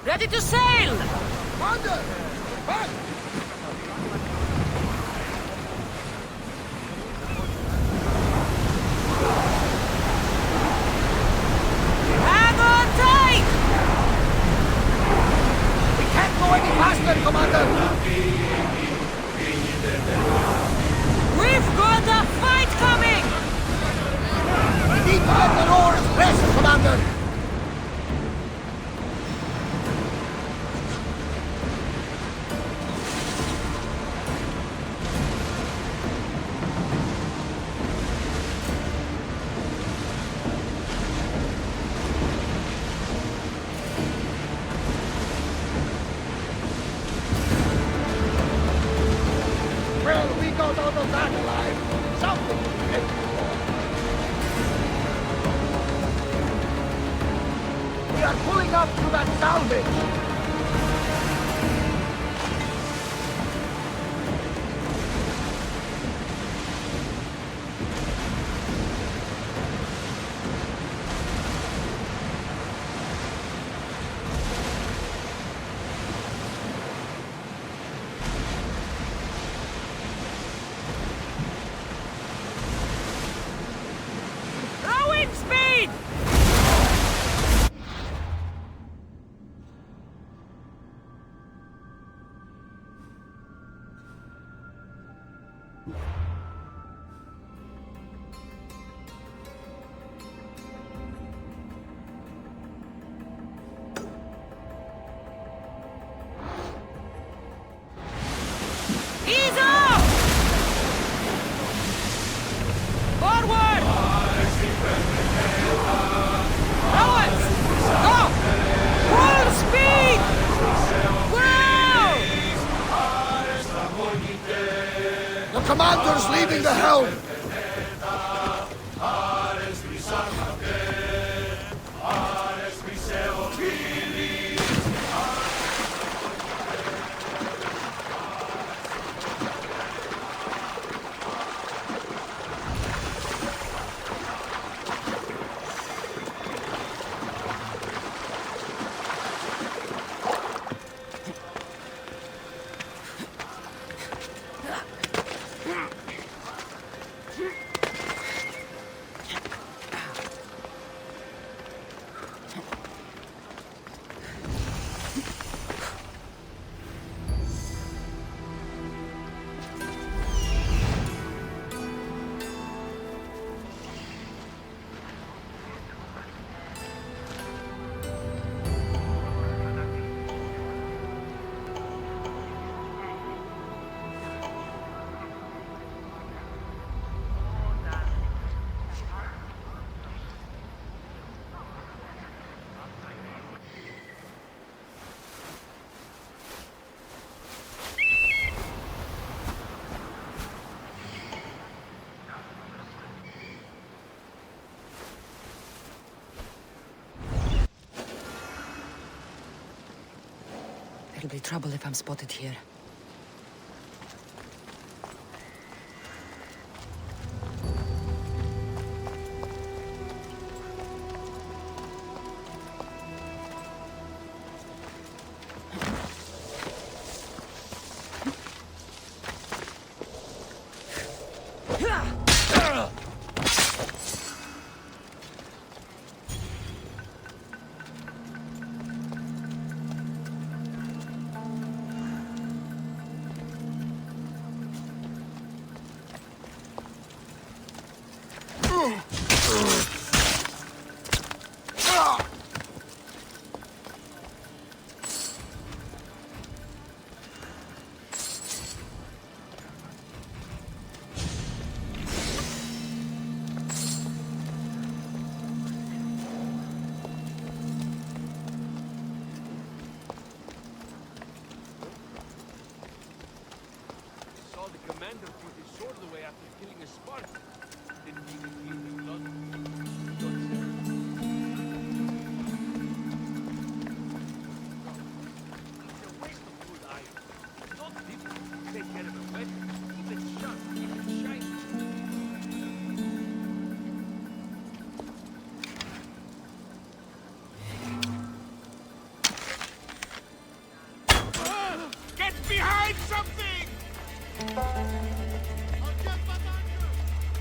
Ready to sail! Commander! Back! Hang on tight! We can't go any faster, Commander! We've got a fight coming! We need to let the oars rest, Commander! Well, we got out of that alive. Something to be grateful for. We are pulling up to that salvage. Rowing speed! Ease off! Forward! Rowers! Go! Full speed! Wow! The commander's leaving the helm. There'll be trouble if I'm spotted here.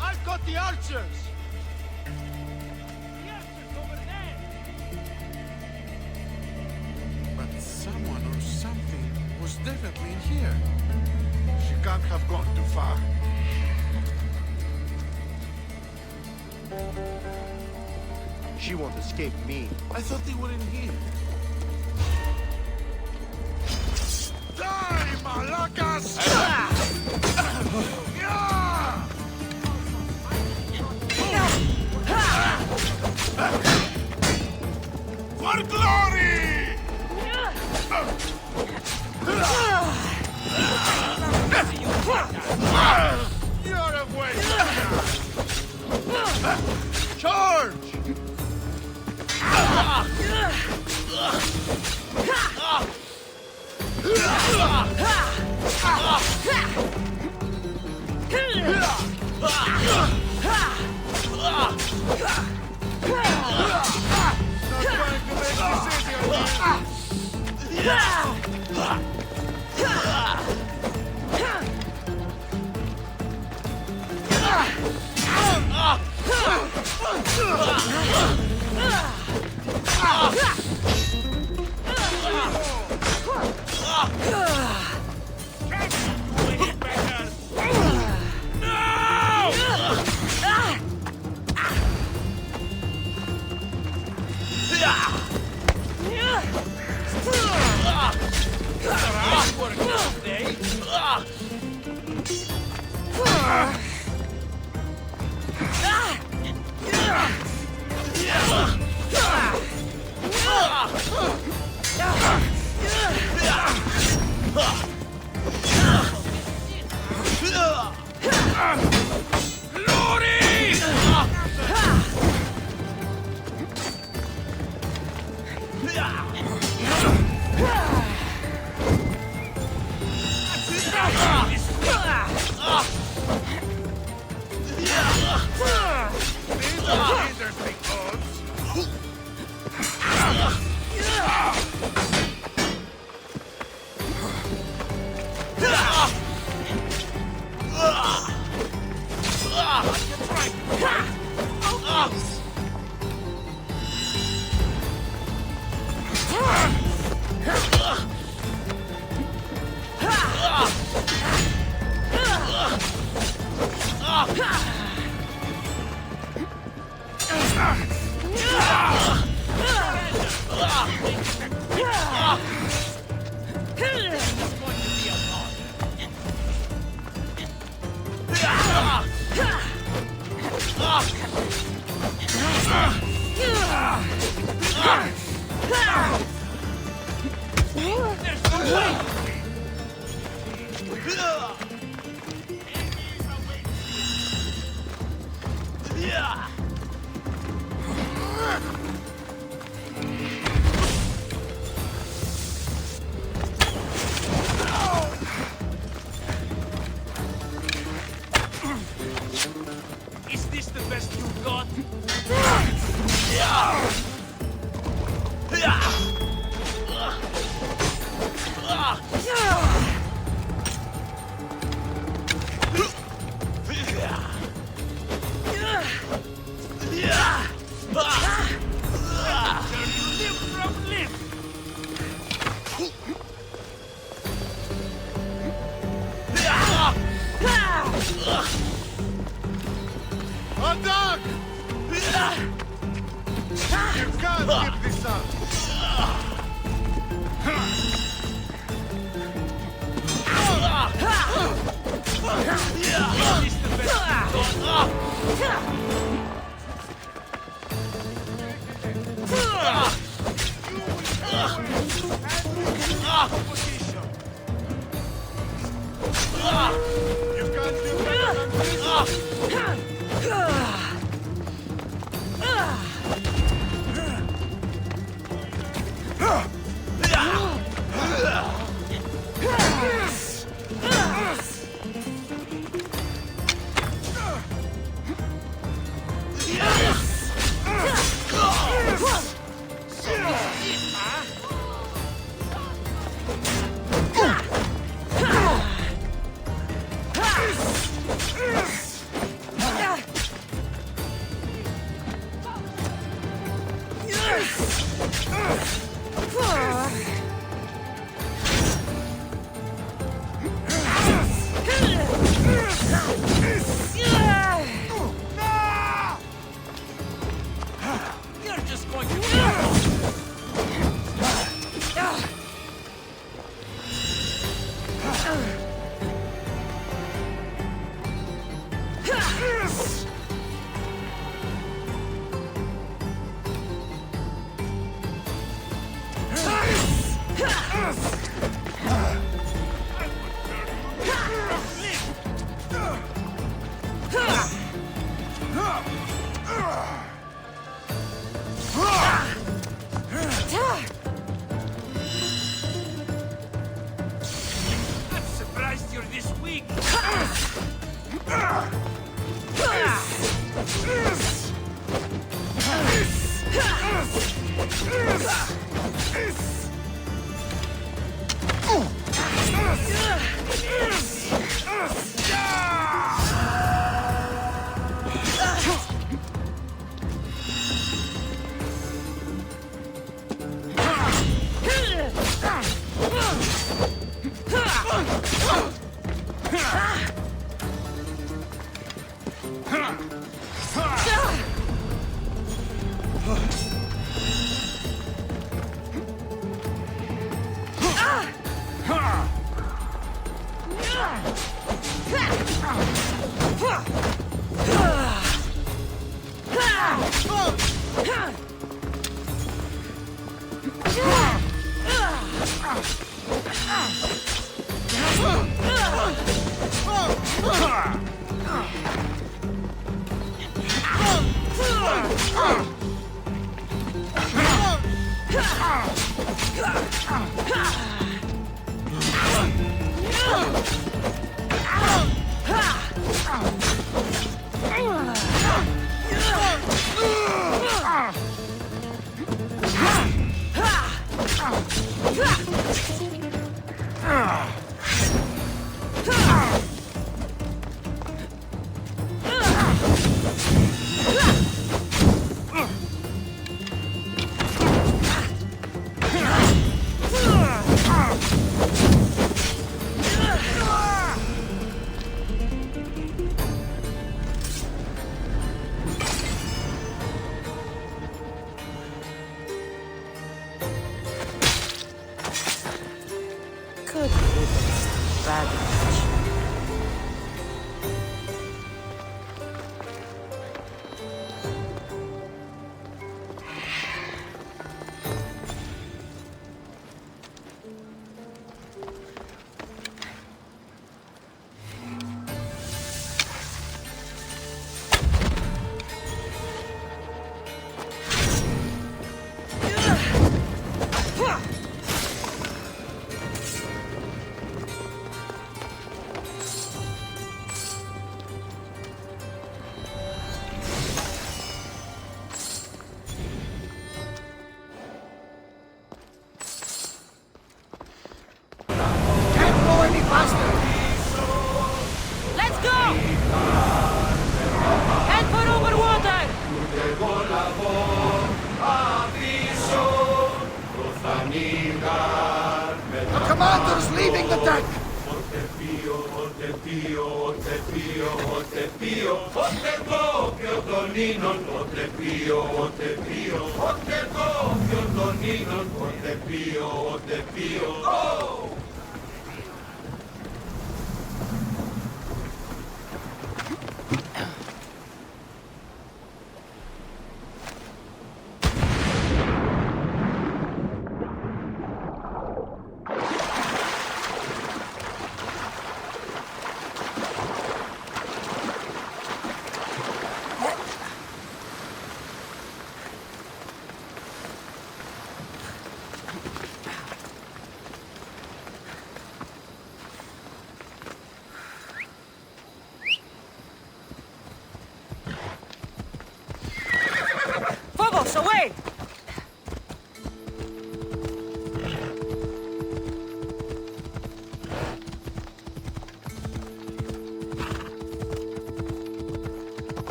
I've got the archers! But someone or something was definitely in here. She can't have gone too far. She won't escape me. I thought they were in here. Die, malacas! For glory! You're a waste! Charge! Is this the best you've got? Attack! You can't give this up! Is this the best you've got? You can't do better than this! You're just going to... I'm surprised you're this weak. Good riddance to baggage. Can't go any faster. Let's go! Head for over water! The commander's leaving the deck.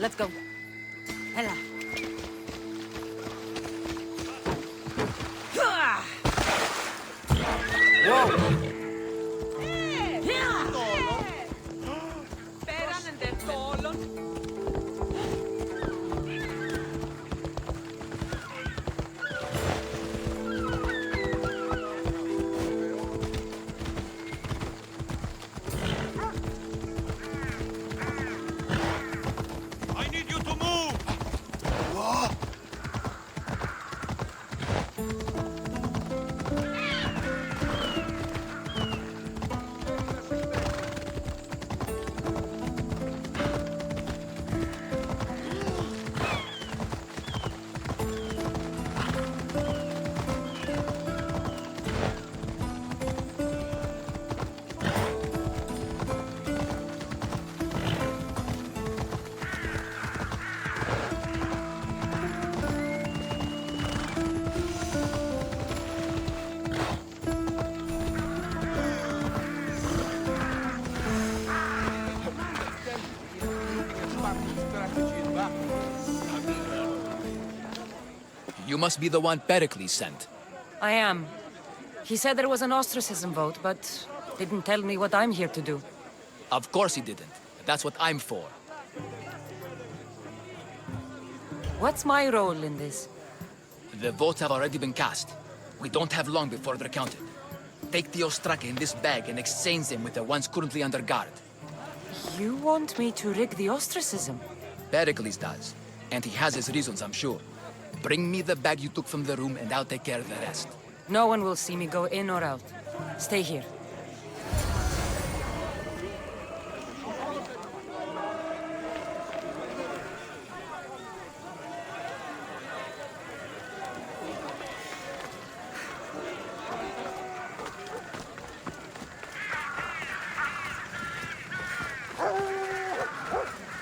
Let's go. Ella. I need you to move! You must be the one Pericles sent. I am. He said there was an ostracism vote, but didn't tell me what I'm here to do. Of course he didn't. That's what I'm for. What's my role in this? The votes have already been cast. We don't have long before they're counted. Take the Ostraka in this bag and exchange them with the ones currently under guard. You want me to rig the ostracism? Pericles does. And he has his reasons, I'm sure. Bring me the bag you took from the room and I'll take care of the rest. No one will see me go in or out. Stay here.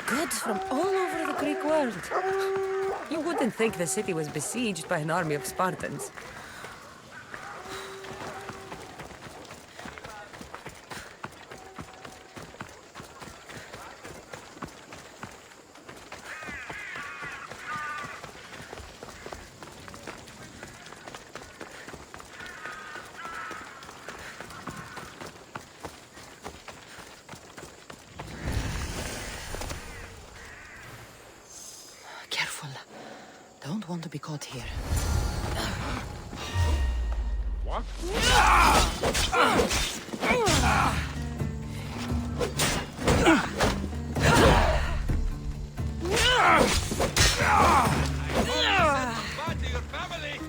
Goods from all over the Greek world. You wouldn't think the city was besieged by an army of Spartans. Careful. Don't want to be caught here. What? Bad to your family!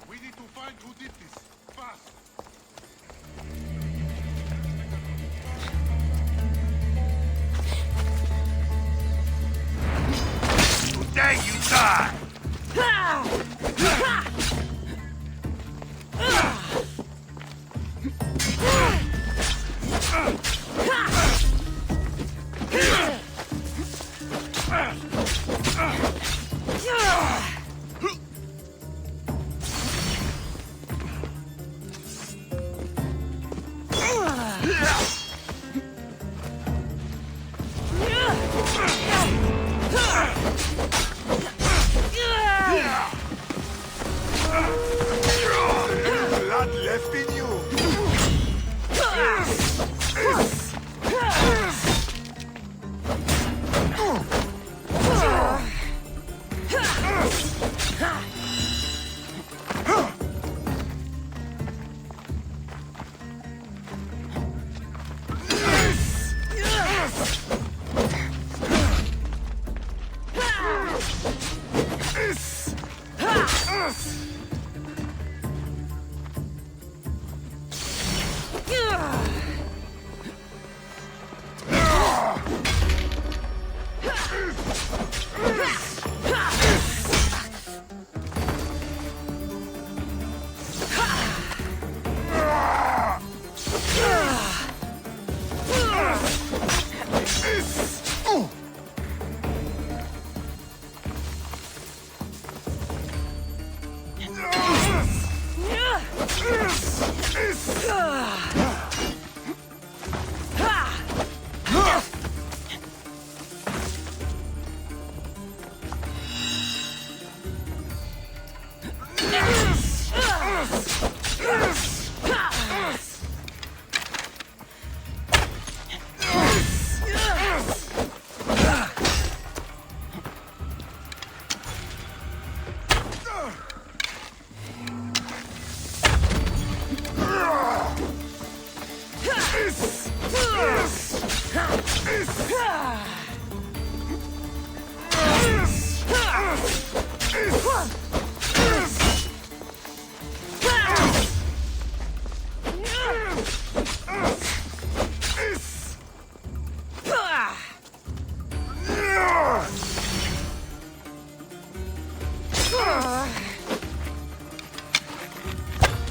We need to find who did this. Fast. Today you die! Blood left in you.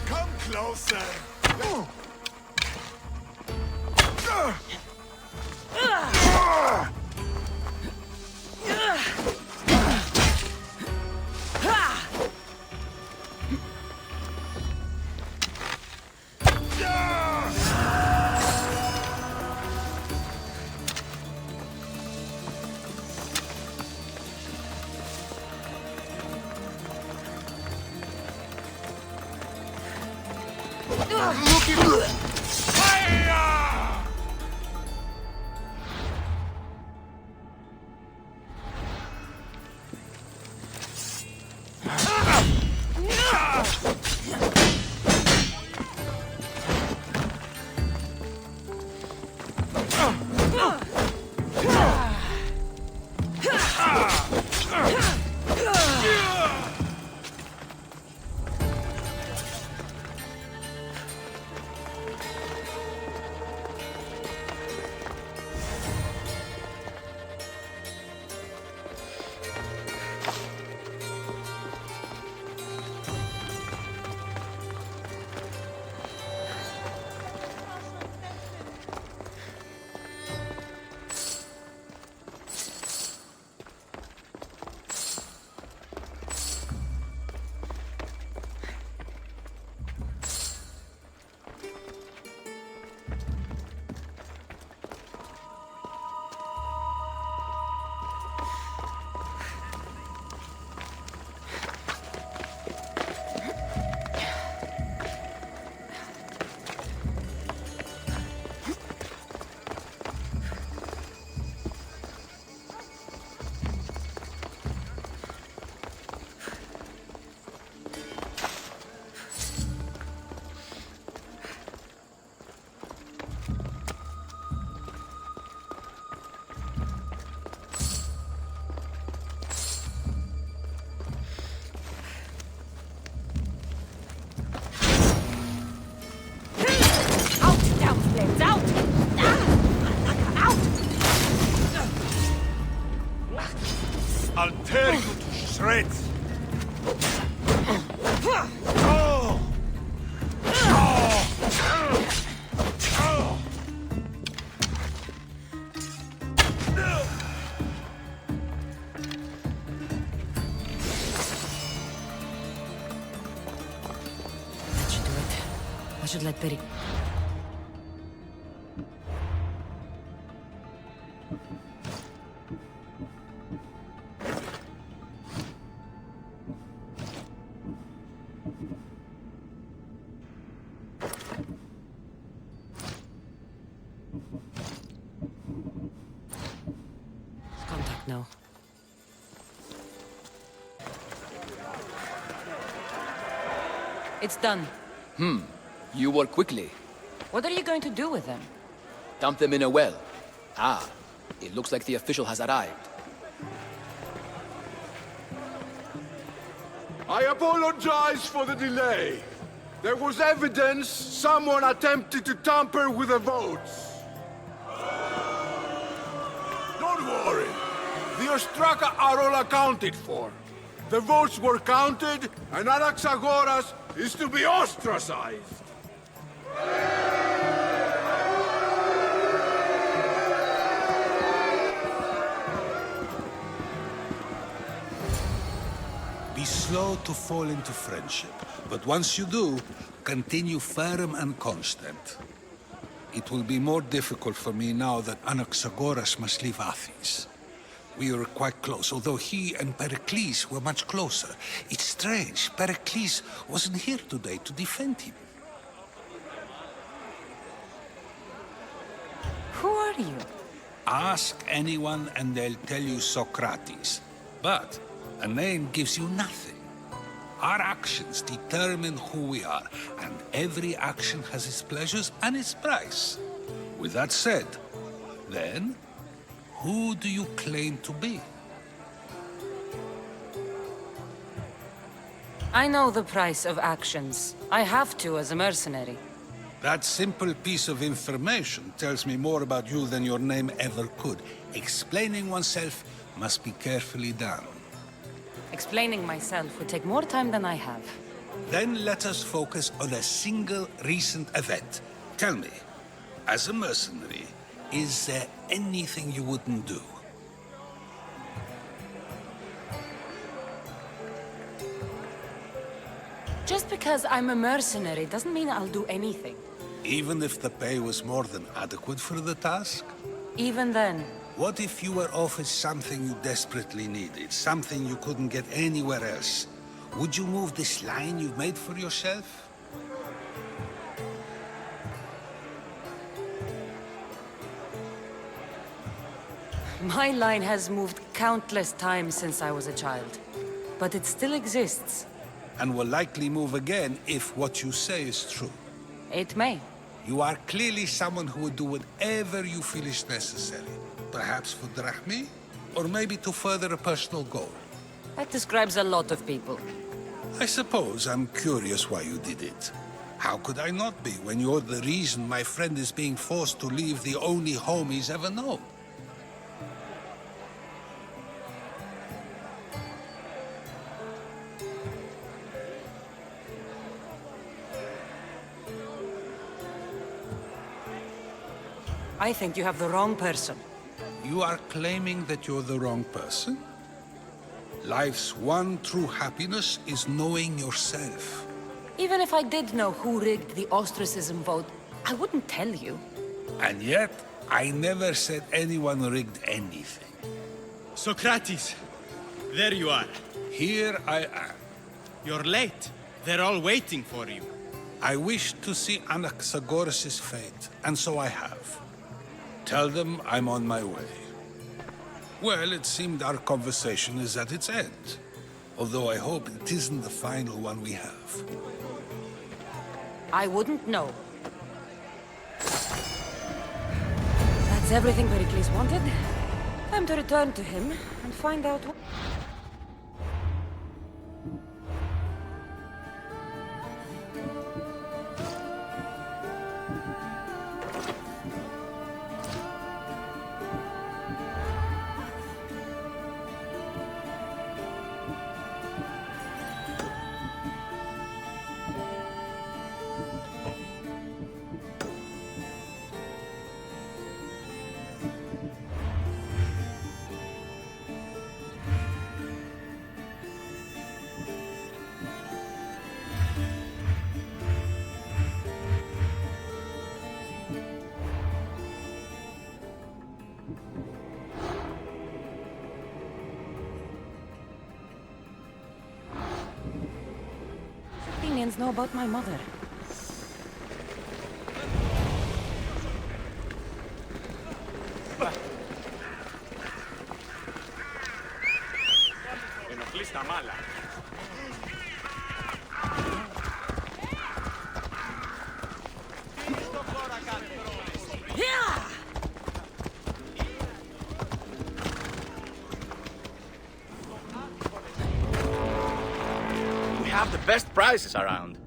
Come closer. I'll tear you to shreds! That should do it. I should let Betty... Contact now. It's done. You work quickly. What are you going to do with them? Dump them in a well. Ah, it looks like the official has arrived. I apologize for the delay. There was evidence someone attempted to tamper with the votes. Don't worry. The Ostraka are all accounted for. The votes were counted, and Anaxagoras is to be ostracized. Be slow to fall into friendship, but once you do, continue firm and constant. It will be more difficult for me now that Anaxagoras must leave Athens. We were quite close, although he and Pericles were much closer. It's strange, Pericles wasn't here today to defend him. Who are you? Ask anyone and they'll tell you Socrates. But a name gives you nothing. Our actions determine who we are, and every action has its pleasures and its price. With that said, then, who do you claim to be? I know the price of actions. I have to as a mercenary. That simple piece of information tells me more about you than your name ever could. Explaining oneself must be carefully done. Explaining myself would take more time than I have. Then let us focus on a single recent event. Tell me, as a mercenary, is there anything you wouldn't do? Just because I'm a mercenary doesn't mean I'll do anything. Even if the pay was more than adequate for the task? Even then, What if you were offered something you desperately needed, something you couldn't get anywhere else? Would you move this line you've made for yourself? my line has moved countless times since I was a child. But it still exists. And will likely move again if what you say is true. It may. You are clearly someone who would do whatever you feel is necessary. Perhaps for drachmae? Or maybe to further a personal goal. That describes a lot of people. I suppose I'm curious why you did it. How could I not be when you're the reason my friend is being forced to leave the only home he's ever known? I think you have the wrong person. You are claiming that you're the wrong person? Life's one true happiness is knowing yourself. Even if I did know who rigged the ostracism vote, I wouldn't tell you. And yet, I never said anyone rigged anything. Socrates! There you are. Here I am. You're late. They're all waiting for you. I wish to see Anaxagoras' fate, and so I have. Tell them I'm on my way. Well, it seemed our conversation is at its end. Although I hope it isn't the final one we have. I wouldn't know. That's everything Pericles wanted. Time to return to him and find out what... Athenians know about my mother. We have the best prices around.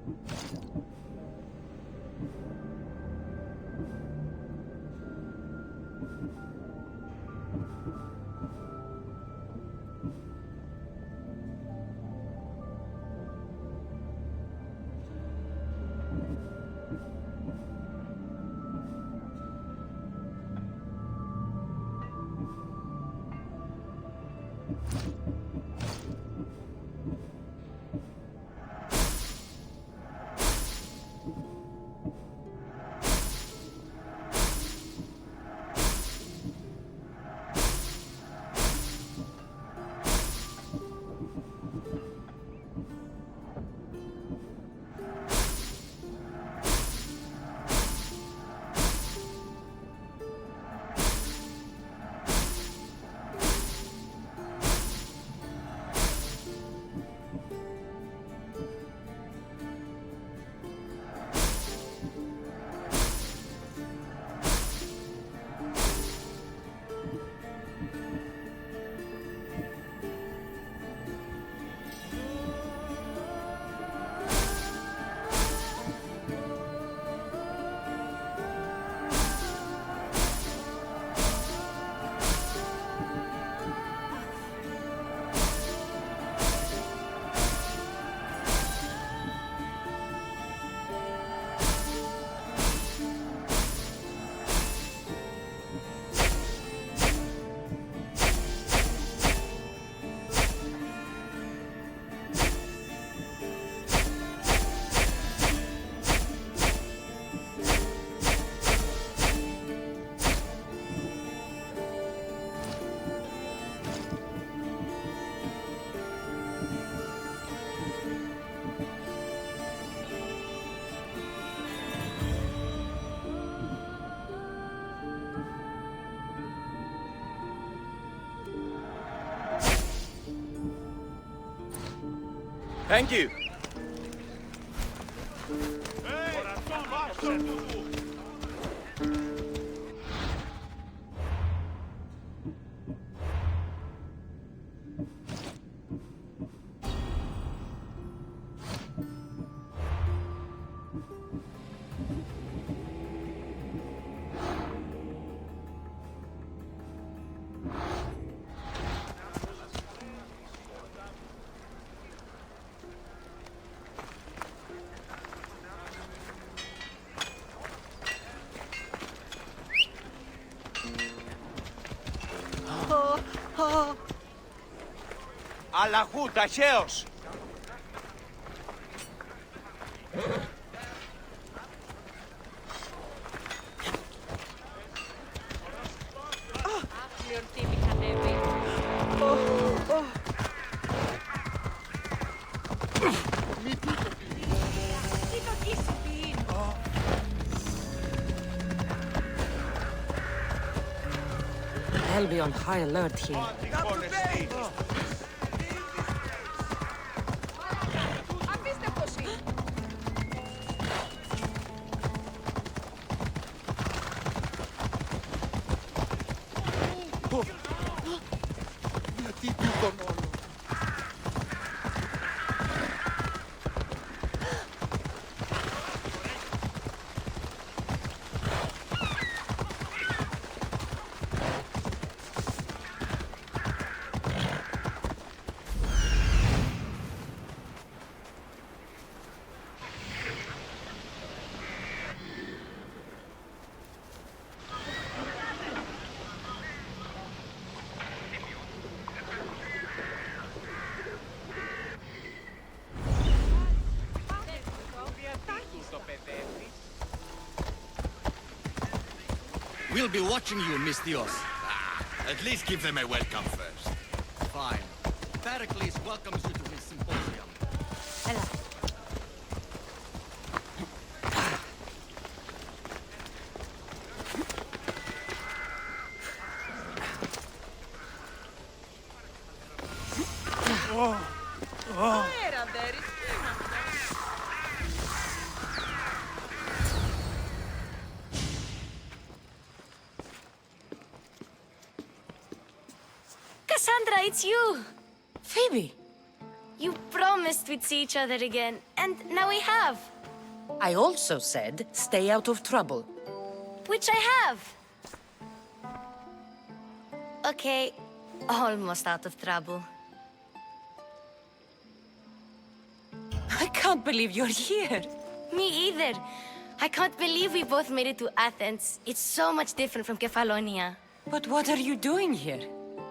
Thank you. Αλλαχού, ταχαίως! I'll be on high alert here. Γιατί τούτον όλο. We'll be watching you, Mistios. At least give them a welcome first. Fine. Pericles welcomes you to his symposium. Ella. Cassandra, it's you! Phoebe! You promised we'd see each other again, and now we have. I also said stay out of trouble. Which I have. Okay, almost out of trouble. I can't believe you're here. Me either. I can't believe we both made it to Athens. It's so much different from Kefalonia. But what are you doing here?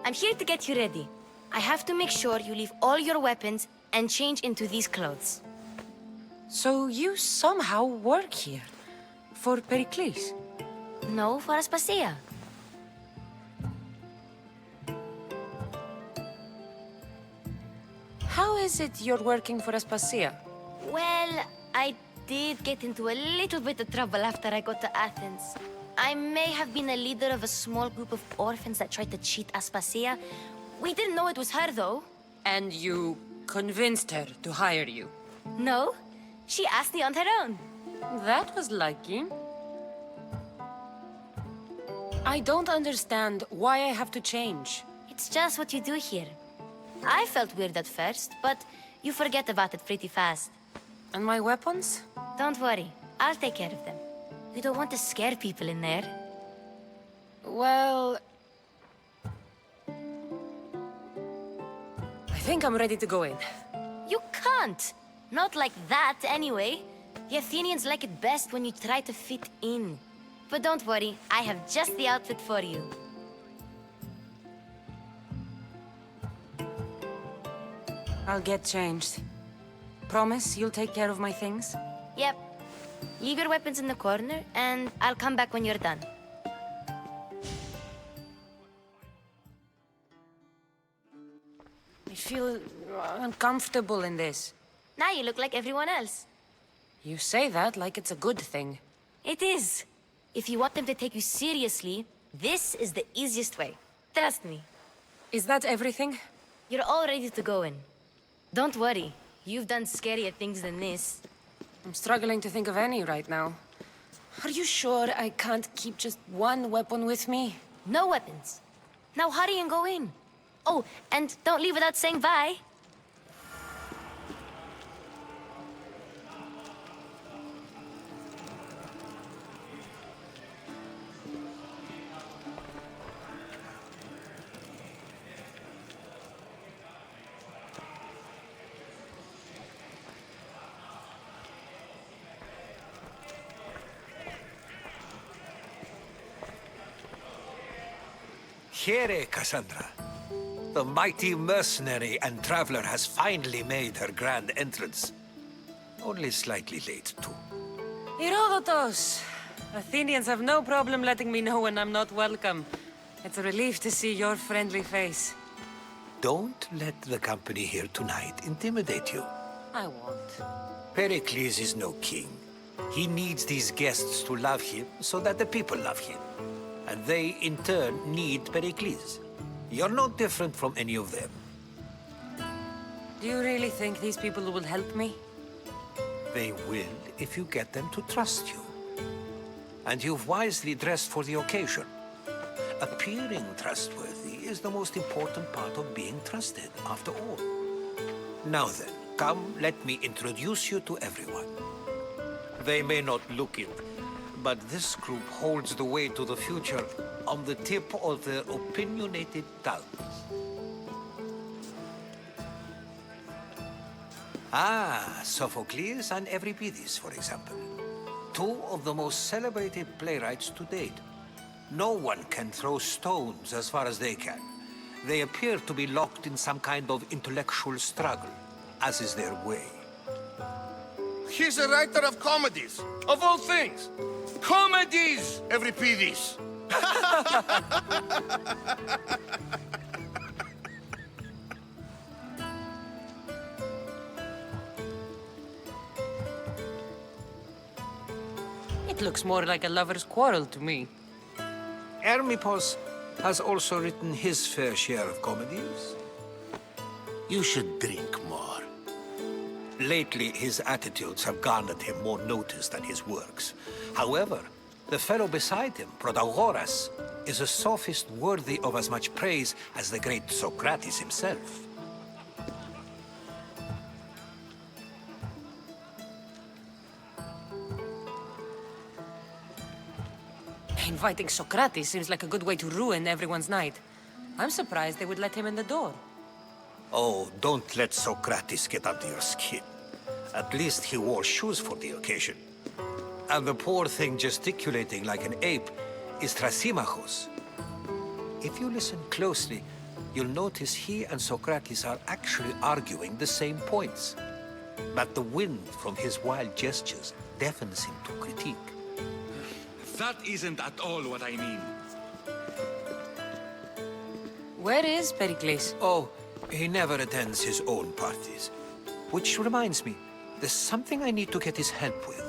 I'm here to get you ready. I have to make sure you leave all your weapons and change into these clothes. So you somehow work here? For Pericles? No, for Aspasia. How is it you're working for Aspasia? Well, I did get into a little bit of trouble after I got to Athens. I may have been a leader of a small group of orphans that tried to cheat Aspasia. We didn't know it was her, though. And you convinced her to hire you? No, she asked me on her own. That was lucky. I don't understand why I have to change. It's just what you do here. I felt weird at first, but you forget about it pretty fast. And my weapons? Don't worry, I'll take care of them. You don't want to scare people in there. Well... I think I'm ready to go in. You can't! Not like that, anyway. The Athenians like it best when you try to fit in. But don't worry, I have just the outfit for you. I'll get changed. Promise you'll take care of my things? Yep. Leave your weapons in the corner, and I'll come back when you're done. I feel uncomfortable in this. Now you look like everyone else. You say that like it's a good thing. It is. If you want them to take you seriously, this is the easiest way. Trust me. Is that everything? You're all ready to go in. Don't worry. You've done scarier things than this. I'm struggling to think of any right now. Are you sure I can't keep just one weapon with me? No weapons. Now hurry and go in. Oh, and don't leave without saying bye. Here, Cassandra. The mighty mercenary and traveler has finally made her grand entrance. Only slightly late, too. Herodotus! Athenians have no problem letting me know when I'm not welcome. It's a relief to see your friendly face. Don't let the company here tonight intimidate you. I won't. Pericles is no king. He needs these guests to love him so that the people love him. And they, in turn, need Pericles. You're no different from any of them. Do you really think these people will help me? They will if you get them to trust you. And you've wisely dressed for the occasion. Appearing trustworthy is the most important part of being trusted, after all. Now then, come, let me introduce you to everyone. They may not look it, but this group holds the way to the future on the tip of their opinionated tongues. Ah, Sophocles and Euripides, for example. Two of the most celebrated playwrights to date. No one can throw stones as far as they can. They appear to be locked in some kind of intellectual struggle, as is their way. He's a writer of comedies, of all things. Comedies, Euripides. It looks more like a lover's quarrel to me. Hermippos has also written his fair share of comedies. You should drink more. Lately, his attitudes have garnered him more notice than his works. However, the fellow beside him, Protagoras, is a sophist worthy of as much praise as the great Socrates himself. Inviting Socrates seems like a good way to ruin everyone's night. I'm surprised they would let him in the door. Oh, don't let Socrates get under your skin. At least he wore shoes for the occasion. And the poor thing gesticulating like an ape is Thrasymachos. If you listen closely, you'll notice he and Socrates are actually arguing the same points. But the wind from his wild gestures deafens him to critique. That isn't at all what I mean. Where is Pericles? Oh, he never attends his own parties. Which reminds me, there's something I need to get his help with.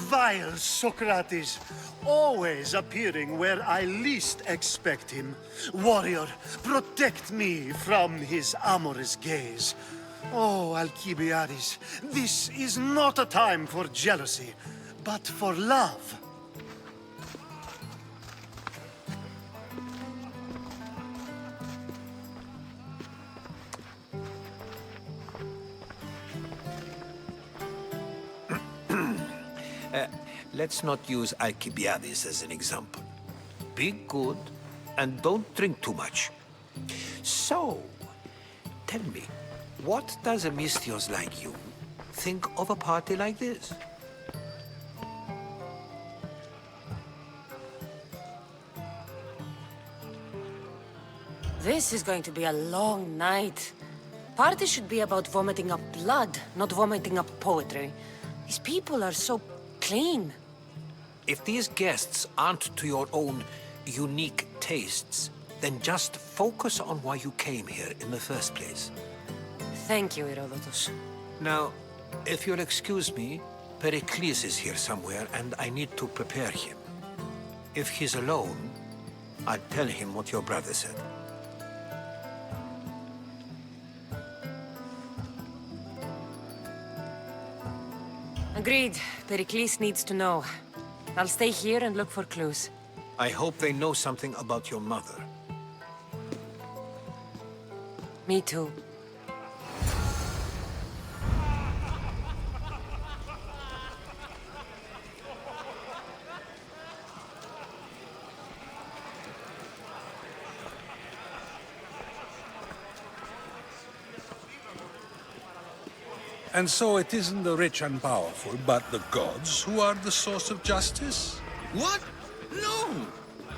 Vile Socrates, always appearing where I least expect him. Warrior, protect me from his amorous gaze. Oh, Alcibiades, this is not a time for jealousy, but for love. Let's not use Alcibiades as an example. Be good, and don't drink too much. So, tell me, what does a Misthios like you think of a party like this? This is going to be a long night. Parties should be about vomiting up blood, not vomiting up poetry. These people are so clean. If these guests aren't to your own unique tastes, then just focus on why you came here in the first place. Thank you, Herodotus. Now, if you'll excuse me, Pericles is here somewhere, and I need to prepare him. If he's alone, I'll tell him what your brother said. Agreed. Pericles needs to know. I'll stay here and look for clues. I hope they know something about your mother. Me too. And so it isn't the rich and powerful, but the gods who are the source of justice? What? No!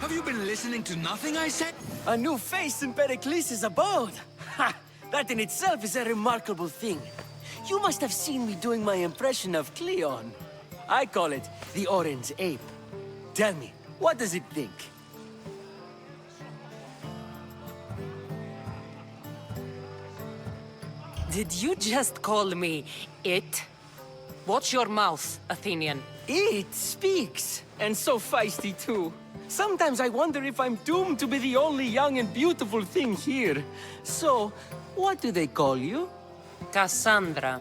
Have you been listening to nothing I said? A new face in Pericles' abode! Ha! That in itself is a remarkable thing. You must have seen me doing my impression of Cleon. I call it the Orange Ape. Tell me, what does it think? Did you just call me it? Watch your mouth, Athenian. It speaks, and so feisty too. Sometimes I wonder if I'm doomed to be the only young and beautiful thing here. So, what do they call you? Cassandra.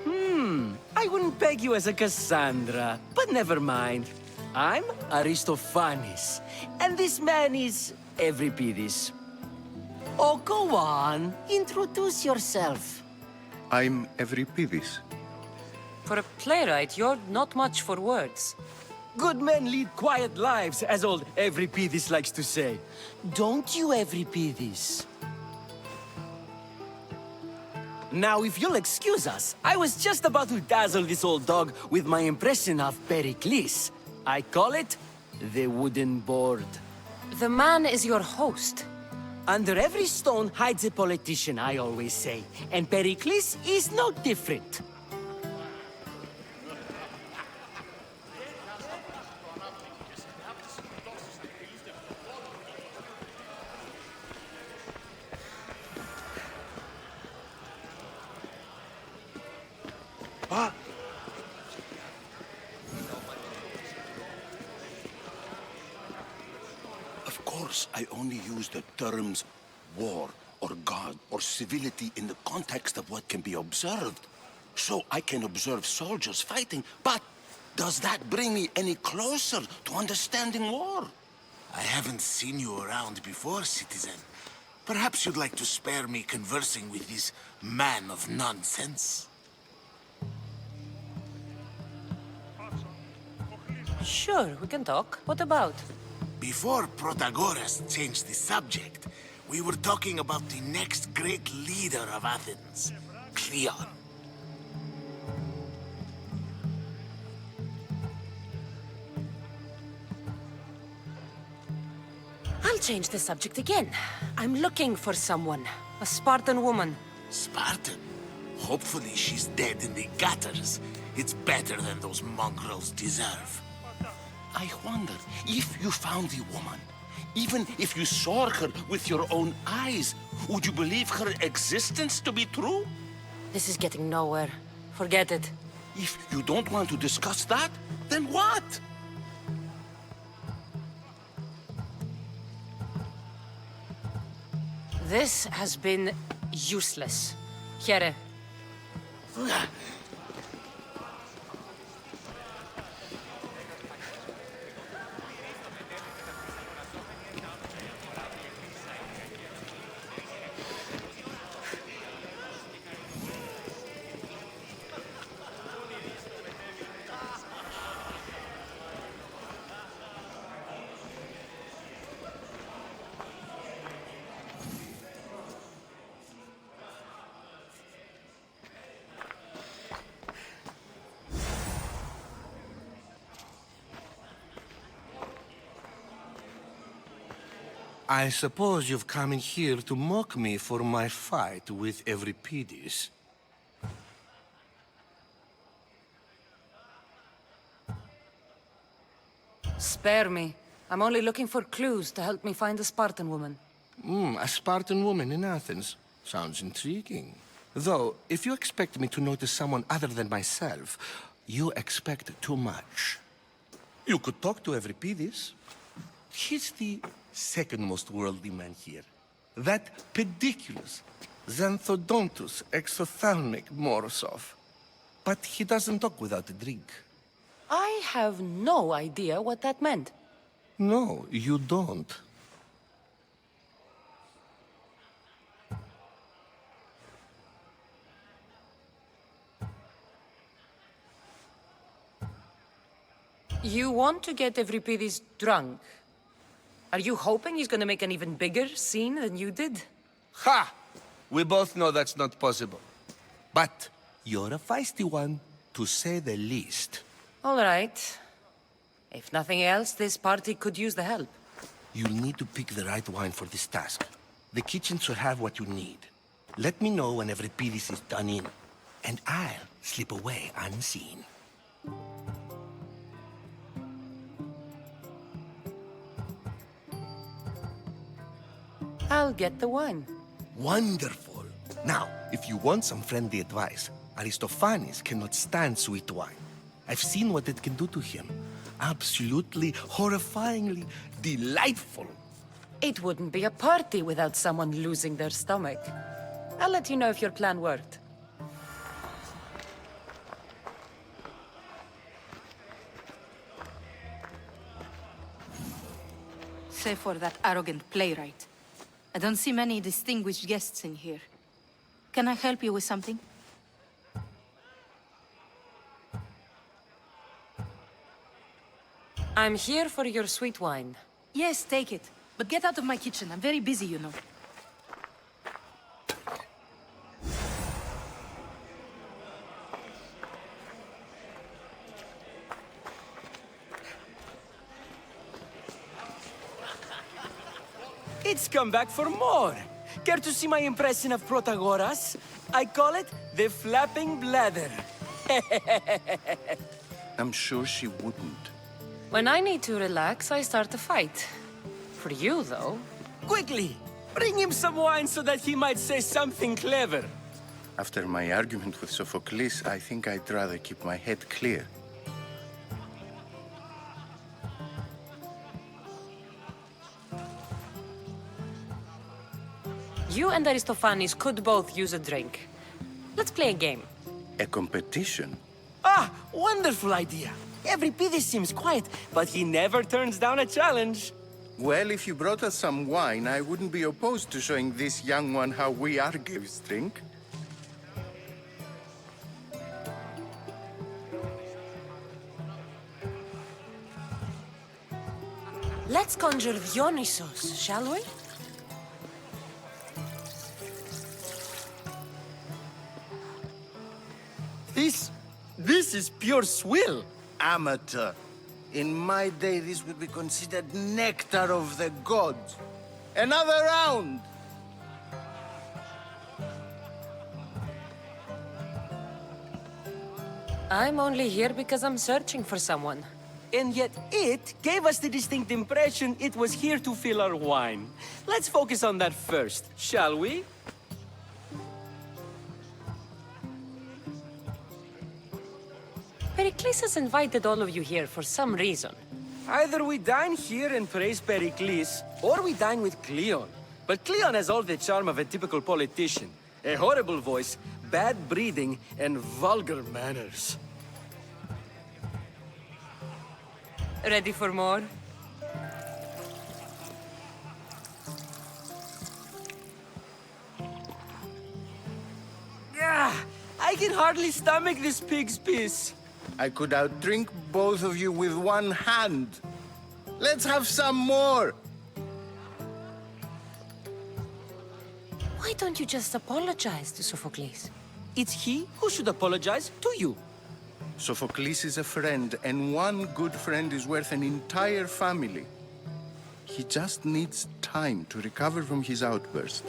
I wouldn't peg you as a Cassandra, but never mind. I'm Aristophanes, and this man is Euripides. Oh, go on. Introduce yourself. I'm Euripides. For a playwright, you're not much for words. Good men lead quiet lives, as old Euripides likes to say. Don't you, Euripides? Now, if you'll excuse us, I was just about to dazzle this old dog with my impression of Pericles. I call it the wooden board. The man is your host. Under every stone hides a politician, I always say. And Pericles is no different. Of course, I only use the terms war or god or civility in the context of what can be observed. So I can observe soldiers fighting, but does that bring me any closer to understanding war? I haven't seen you around before, citizen. Perhaps you'd like to spare me conversing with this man of nonsense? Sure, we can talk. What about? Before Protagoras changed the subject, we were talking about the next great leader of Athens, Cleon. I'll change the subject again. I'm looking for someone. A Spartan woman. Spartan? Hopefully she's dead in the gutters. It's better than those mongrels deserve. I wonder, if you found the woman, even if you saw her with your own eyes, would you believe her existence to be true? This is getting nowhere. Forget it. If you don't want to discuss that, then what? This has been useless. Here. I suppose you've come in here to mock me for my fight with Euripides. Spare me. I'm only looking for clues to help me find a Spartan woman. A Spartan woman in Athens. Sounds intriguing. Though, if you expect me to notice someone other than myself, you expect too much. You could talk to Euripides. He's the second most worldly man here. That pediculous, xanthodontus exophthalmic Morosov. But he doesn't talk without a drink. I have no idea what that meant. No, you don't. You want to get Evripidis drunk? Are you hoping he's gonna make an even bigger scene than you did? Ha! We both know that's not possible. But you're a feisty one, to say the least. All right. If nothing else, this party could use the help. You'll need to pick the right wine for this task. The kitchen should have what you need. Let me know when Evripidis is done in, and I'll slip away unseen. I'll get the wine. Wonderful. Now, if you want some friendly advice, Aristophanes cannot stand sweet wine. I've seen what it can do to him. Absolutely, horrifyingly delightful. It wouldn't be a party without someone losing their stomach. I'll let you know if your plan worked. Save for that arrogant playwright. I don't see many distinguished guests in here. Can I help you with something? I'm here for your sweet wine. Yes, take it. But get out of my kitchen. I'm very busy, you know. It's come back for more. Care to see my impression of Protagoras? I call it the flapping bladder. I'm sure she wouldn't. When I need to relax, I start a fight. For you, though. Quickly! Bring him some wine so that he might say something clever. After my argument with Sophocles, I think I'd rather keep my head clear. You and Aristophanes could both use a drink. Let's play a game. A competition? Ah, wonderful idea. Evripidis seems quiet, but he never turns down a challenge. Well, if you brought us some wine, I wouldn't be opposed to showing this young one how we Argives drink. Let's conjure Dionysos, shall we? This is pure swill. Amateur. In my day, this would be considered nectar of the gods. Another round! I'm only here because I'm searching for someone. And yet it gave us the distinct impression it was here to fill our wine. Let's focus on that first, shall we? Pericles has invited all of you here for some reason. Either we dine here and praise Pericles, or we dine with Cleon. But Cleon has all the charm of a typical politician. A horrible voice, bad breeding, and vulgar manners. Ready for more? Ah, I can hardly stomach this pig's piss. I could outdrink both of you with one hand. Let's have some more! Why don't you just apologize to Sophocles? It's he who should apologize to you. Sophocles is a friend, and one good friend is worth an entire family. He just needs time to recover from his outburst.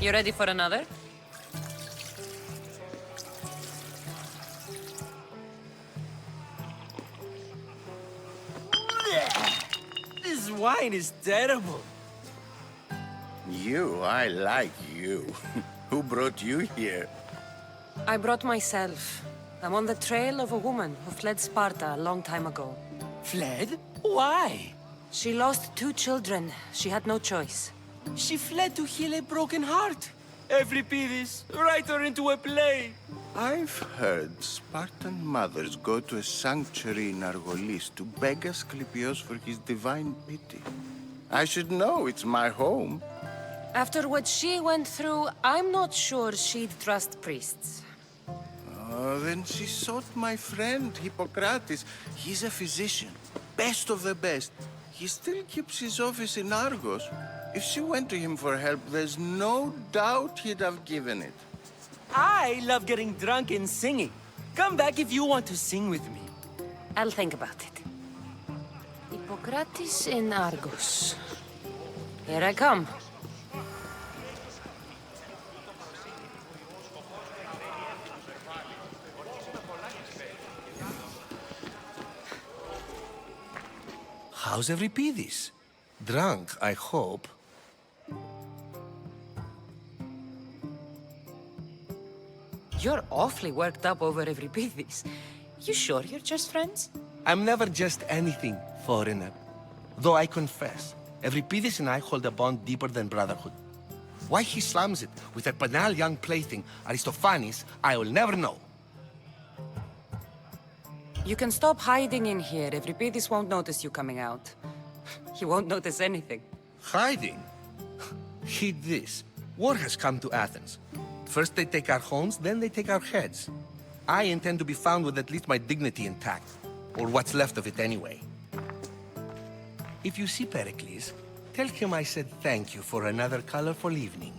You ready for another? This wine is terrible. I like you. Who brought you here? I brought myself. I'm on the trail of a woman who fled Sparta a long time ago. Fled? Why? She lost 2 children. She had no choice. She fled to heal a broken heart. Evripidis, write her into a play. I've heard Spartan mothers go to a sanctuary in Argolis to beg Asclepios for his divine pity. I should know, it's my home. After what she went through, I'm not sure she'd trust priests. Oh, then she sought my friend, Hippocrates. He's a physician, best of the best. He still keeps his office in Argos. If she went to him for help, there's no doubt he'd have given it. I love getting drunk and singing. Come back if you want to sing with me. I'll think about it. Hippocrates in Argos. Here I come. How's Euripides? Drunk, I hope. You're awfully worked up over Euripides. You sure you're just friends? I'm never just anything, foreigner. Though I confess, Euripides and I hold a bond deeper than brotherhood. Why he slams it with a banal young plaything, Aristophanes, I will never know. You can stop hiding in here. Euripides won't notice you coming out. He won't notice anything. Hiding? Heed this. War has come to Athens. First they take our homes, then they take our heads. I intend to be found with at least my dignity intact. Or what's left of it anyway. If you see Pericles, tell him I said thank you for another colorful evening.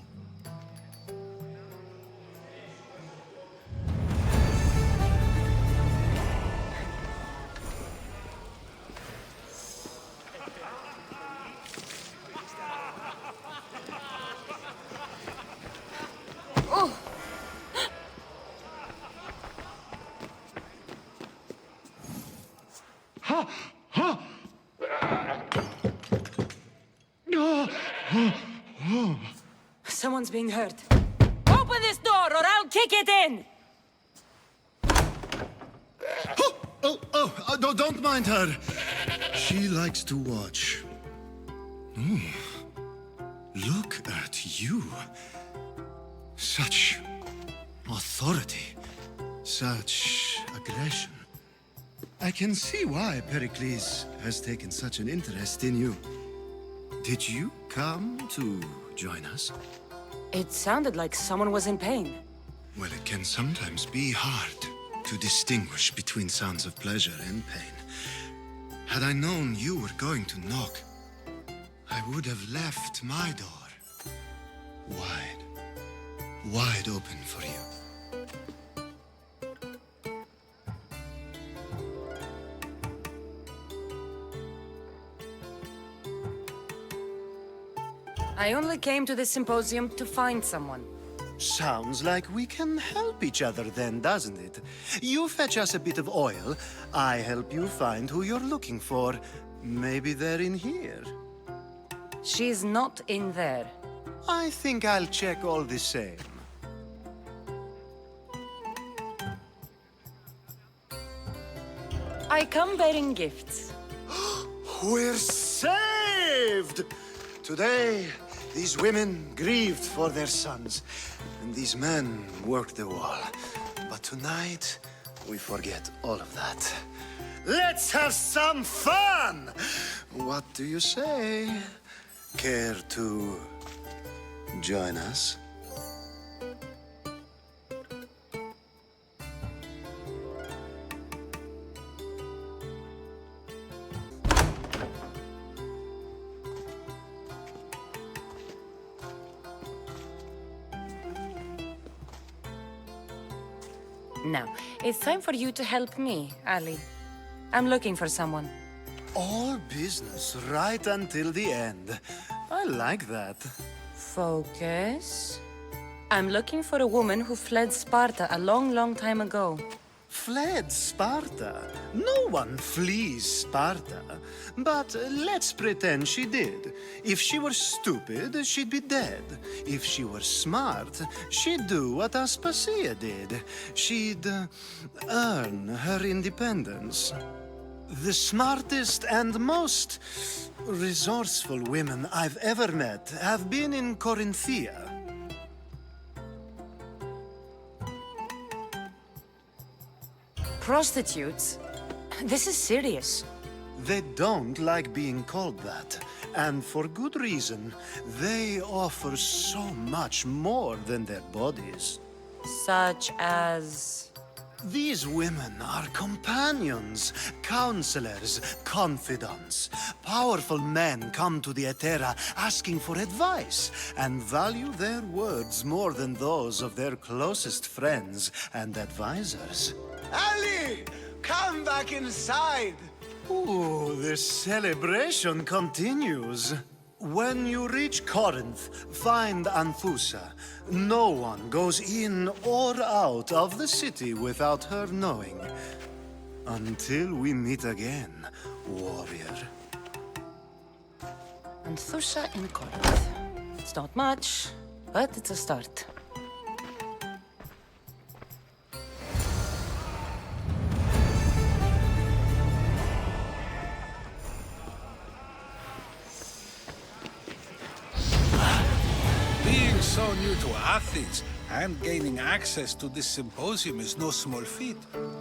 Someone's being hurt. Open this door or I'll kick it in! No, don't mind her. She likes to watch. Look at you. Such authority. Such aggression. I can see why Pericles has taken such an interest in you. Did you come to join us? It sounded like someone was in pain. Well, it can sometimes be hard to distinguish between sounds of pleasure and pain. Had I known you were going to knock, I would have left my door wide open for you. I only came to this symposium to find someone. Sounds like we can help each other then, doesn't it? You fetch us a bit of oil, I help you find who you're looking for. Maybe they're in here. She's not in there. I think I'll check all the same. I come bearing gifts. We're saved! Today, these women grieved for their sons, and these men worked the wall. But tonight, we forget all of that. Let's have some fun! What do you say? Care to join us? Now, it's time for you to help me, Ali. I'm looking for someone. All business right until the end. I like that. Focus. I'm looking for a woman who fled Sparta a long, long time ago. Fled Sparta? No one flees Sparta. But let's pretend she did. If she were stupid, she'd be dead. If she were smart, she'd do what Aspasia did. She'd earn her independence. The smartest and most resourceful women I've ever met have been in Corinthia. Prostitutes? This is serious. They don't like being called that. And for good reason. They offer so much more than their bodies. Such as... These women are companions, counselors, confidants. Powerful men come to the Etera asking for advice and value their words more than those of their closest friends and advisors. Ali! Come back inside! Ooh, the celebration continues. When you reach Corinth, find Anthusa. No one goes in or out of the city without her knowing. Until we meet again, warrior. Anthusa in Corinth. It's not much, but it's a start. Being so new to Athens and gaining access to this symposium is no small feat.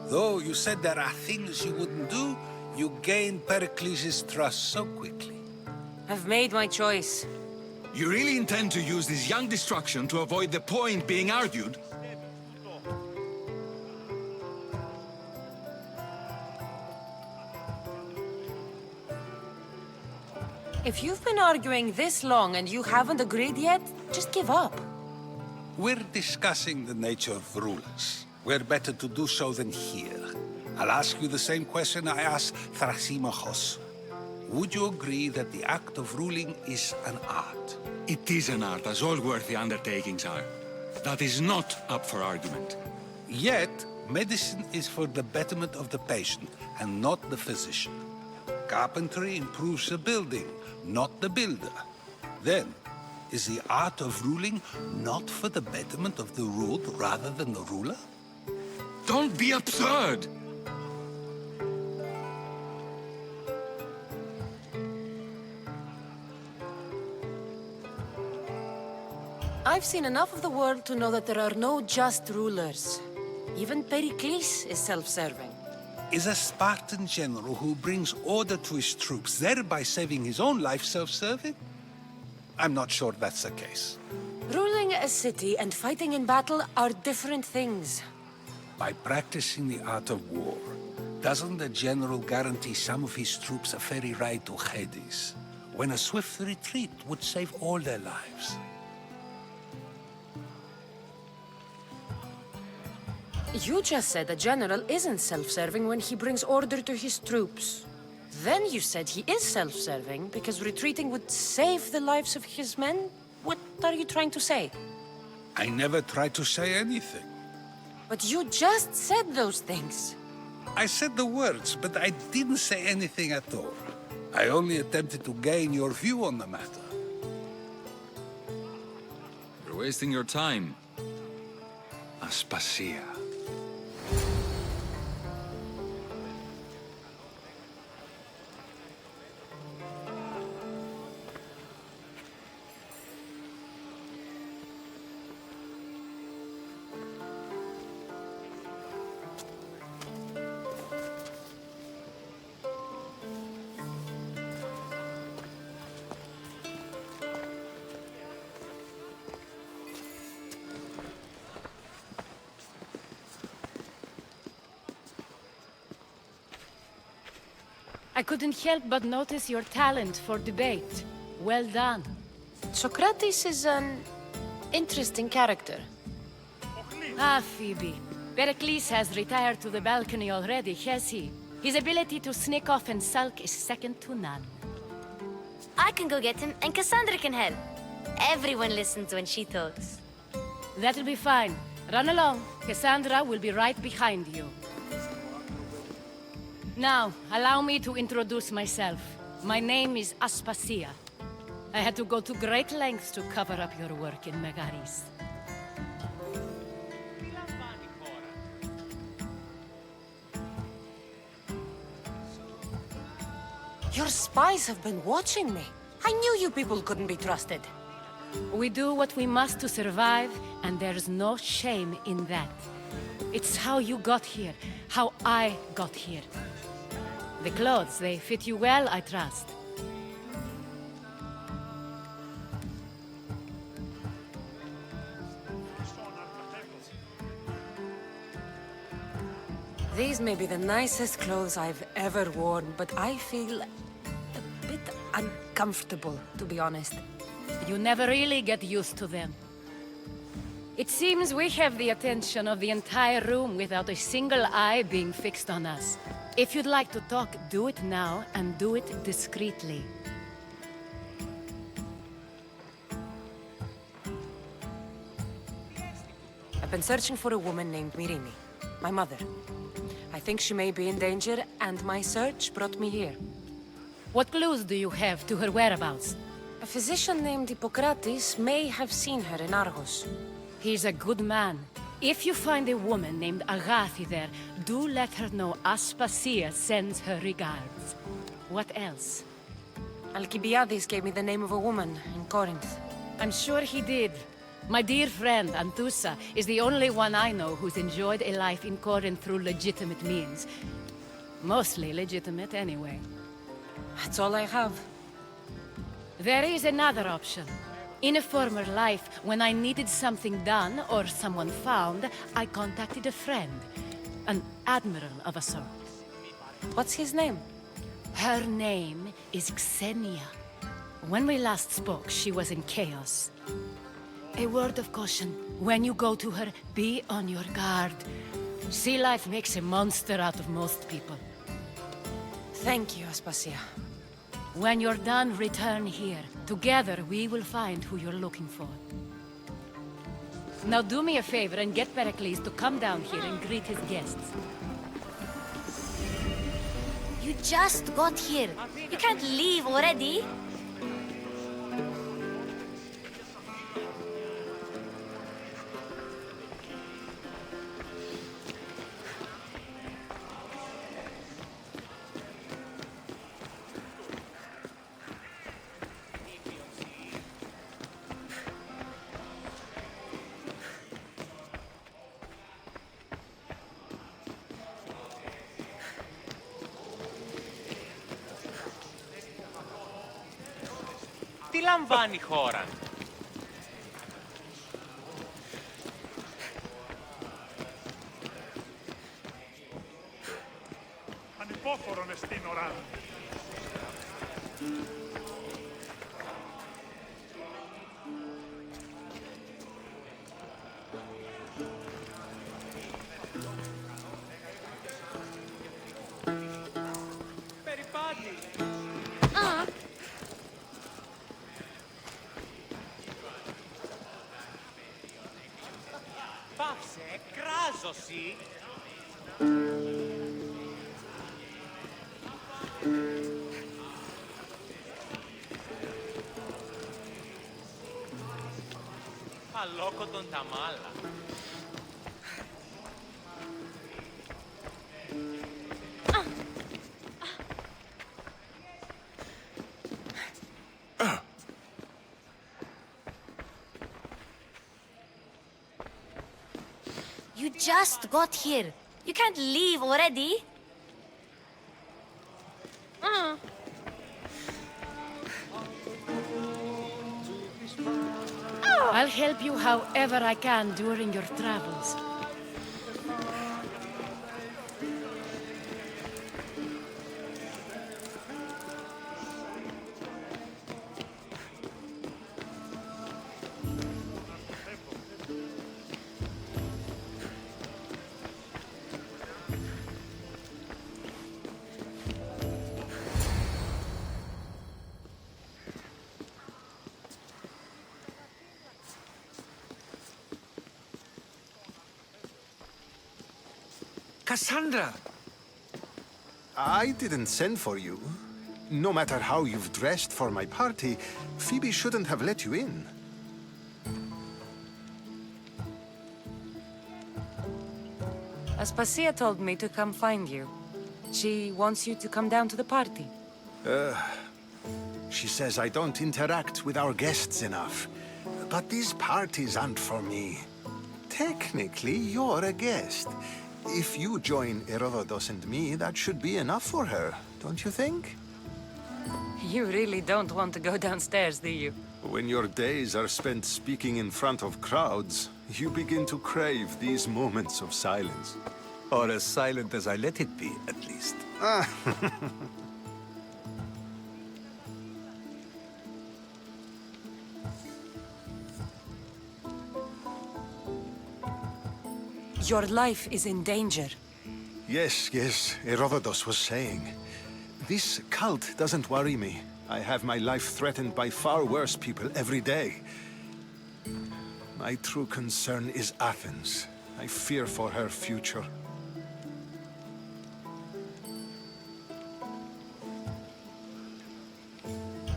Though you said there are things you wouldn't do, you gained Pericles' trust so quickly. I've made my choice. You really intend to use this young destruction to avoid the point being argued? If you've been arguing this long and you haven't agreed yet, just give up. We're discussing the nature of rulers. Where better to do so than here? I'll ask you the same question I asked Thrasymachos. Would you agree that the act of ruling is an art? It is an art, as all worthy undertakings are. That is not up for argument. Yet, medicine is for the betterment of the patient and not the physician. Carpentry improves the building, not the builder. Then, is the art of ruling not for the betterment of the ruled rather than the ruler? Don't be absurd! I've seen enough of the world to know that there are no just rulers. Even Pericles is self-serving. Is a Spartan general who brings order to his troops, thereby saving his own life, self-serving? I'm not sure that's the case. Ruling a city and fighting in battle are different things. By practicing the art of war, doesn't the general guarantee some of his troops a ferry ride to Hades, when a swift retreat would save all their lives? You just said a general isn't self-serving when he brings order to his troops. Then you said he is self-serving because retreating would save the lives of his men? What are you trying to say? I never tried to say anything. But you just said those things. I said the words, but I didn't say anything at all. I only attempted to gain your view on the matter. You're wasting your time. Aspasia. I couldn't help but notice your talent for debate. Well done. Socrates is an interesting character. Ah, Phoebe. Pericles has retired to the balcony already, has he? His ability to sneak off and sulk is second to none. I can go get him, and Cassandra can help. Everyone listens when she talks. That'll be fine. Run along. Cassandra will be right behind you. Now, allow me to introduce myself. My name is Aspasia. I had to go to great lengths to cover up your work in Megaris. Your spies have been watching me. I knew you people couldn't be trusted. We do what we must to survive, and there's no shame in that. It's how you got here, how I got here. The clothes, they fit you well, I trust. These may be the nicest clothes I've ever worn, but I feel a bit uncomfortable, to be honest. You never really get used to them. It seems we have the attention of the entire room without a single eye being fixed on us. If you'd like to talk, do it now, and do it discreetly. I've been searching for a woman named Mirini, my mother. I think she may be in danger, and my search brought me here. What clues do you have to her whereabouts? A physician named Hippocrates may have seen her in Argos. He's a good man. If you find a woman named Agathi there, do let her know Aspasia sends her regards. What else? Alcibiades gave me the name of a woman in Corinth. I'm sure he did. My dear friend, Anthusa, is the only one I know who's enjoyed a life in Corinth through legitimate means. Mostly legitimate, anyway. That's all I have. There is another option. In a former life, when I needed something done or someone found, I contacted a friend. An admiral of a sort. What's his name? Her name is Xenia. When we last spoke, she was in chaos. A word of caution. When you go to her, be on your guard. Sea life makes a monster out of most people. Thank you, Aspasia. When you're done, return here. Together, we will find who you're looking for. Now do me a favor and get Pericles to come down here and greet his guests. You just got here. You can't leave already. Τι λαμβάνει η χώρα? Ανυπόφορον εστίν οράν. Περιπάτη! Πάψε, κράζωση! Αλόκοτον τα μάλα. You just got here. You can't leave already. I'll help you however I can during your travels. Cassandra! I didn't send for you. No matter how you've dressed for my party, Phoebe shouldn't have let you in. Aspasia told me to come find you. She wants you to come down to the party. She says I don't interact with our guests enough. But these parties aren't for me. Technically, you're a guest. If you join Herodotus and me, that should be enough for her, don't you think? You really don't want to go downstairs, do you? When your days are spent speaking in front of crowds, you begin to crave these moments of silence. Or as silent as I let it be, at least. Your life is in danger. Yes, Herodotus was saying. This cult doesn't worry me. I have my life threatened by far worse people every day. My true concern is Athens. I fear for her future.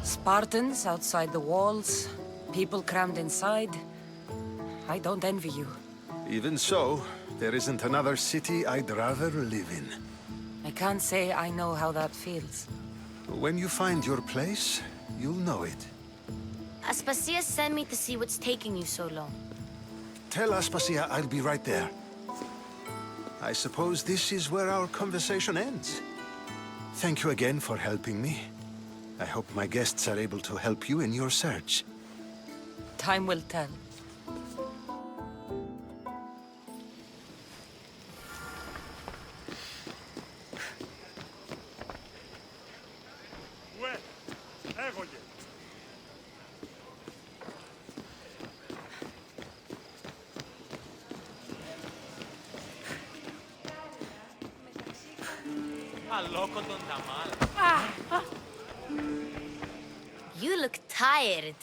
Spartans outside the walls, people crammed inside. I don't envy you. Even so, there isn't another city I'd rather live in. I can't say I know how that feels. When you find your place, you'll know it. Aspasia sent me to see what's taking you so long. Tell Aspasia I'll be right there. I suppose this is where our conversation ends. Thank you again for helping me. I hope my guests are able to help you in your search. Time will tell. You look tired.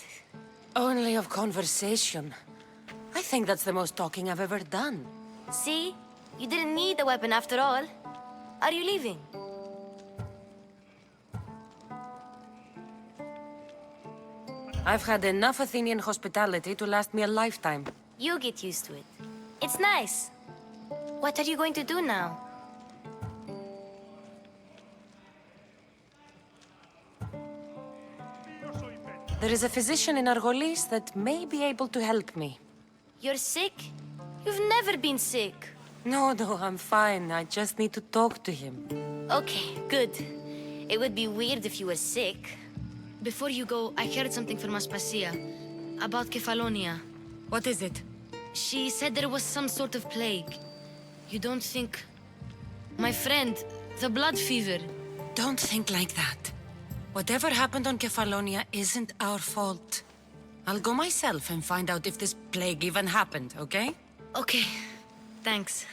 Only of conversation. I think that's the most talking I've ever done. See? You didn't need the weapon after all. Are you leaving? I've had enough Athenian hospitality to last me a lifetime. You get used to it. It's nice. What are you going to do now? There is a physician in Argolis that may be able to help me. You're sick? You've never been sick. No, I'm fine. I just need to talk to him. Okay, good. It would be weird if you were sick. Before you go, I heard something from Aspasia about Kefalonia. What is it? She said there was some sort of plague. You don't think... My friend, the blood fever. Don't think like that. Whatever happened on Kefalonia isn't our fault. I'll go myself and find out if this plague even happened, okay? Okay, thanks.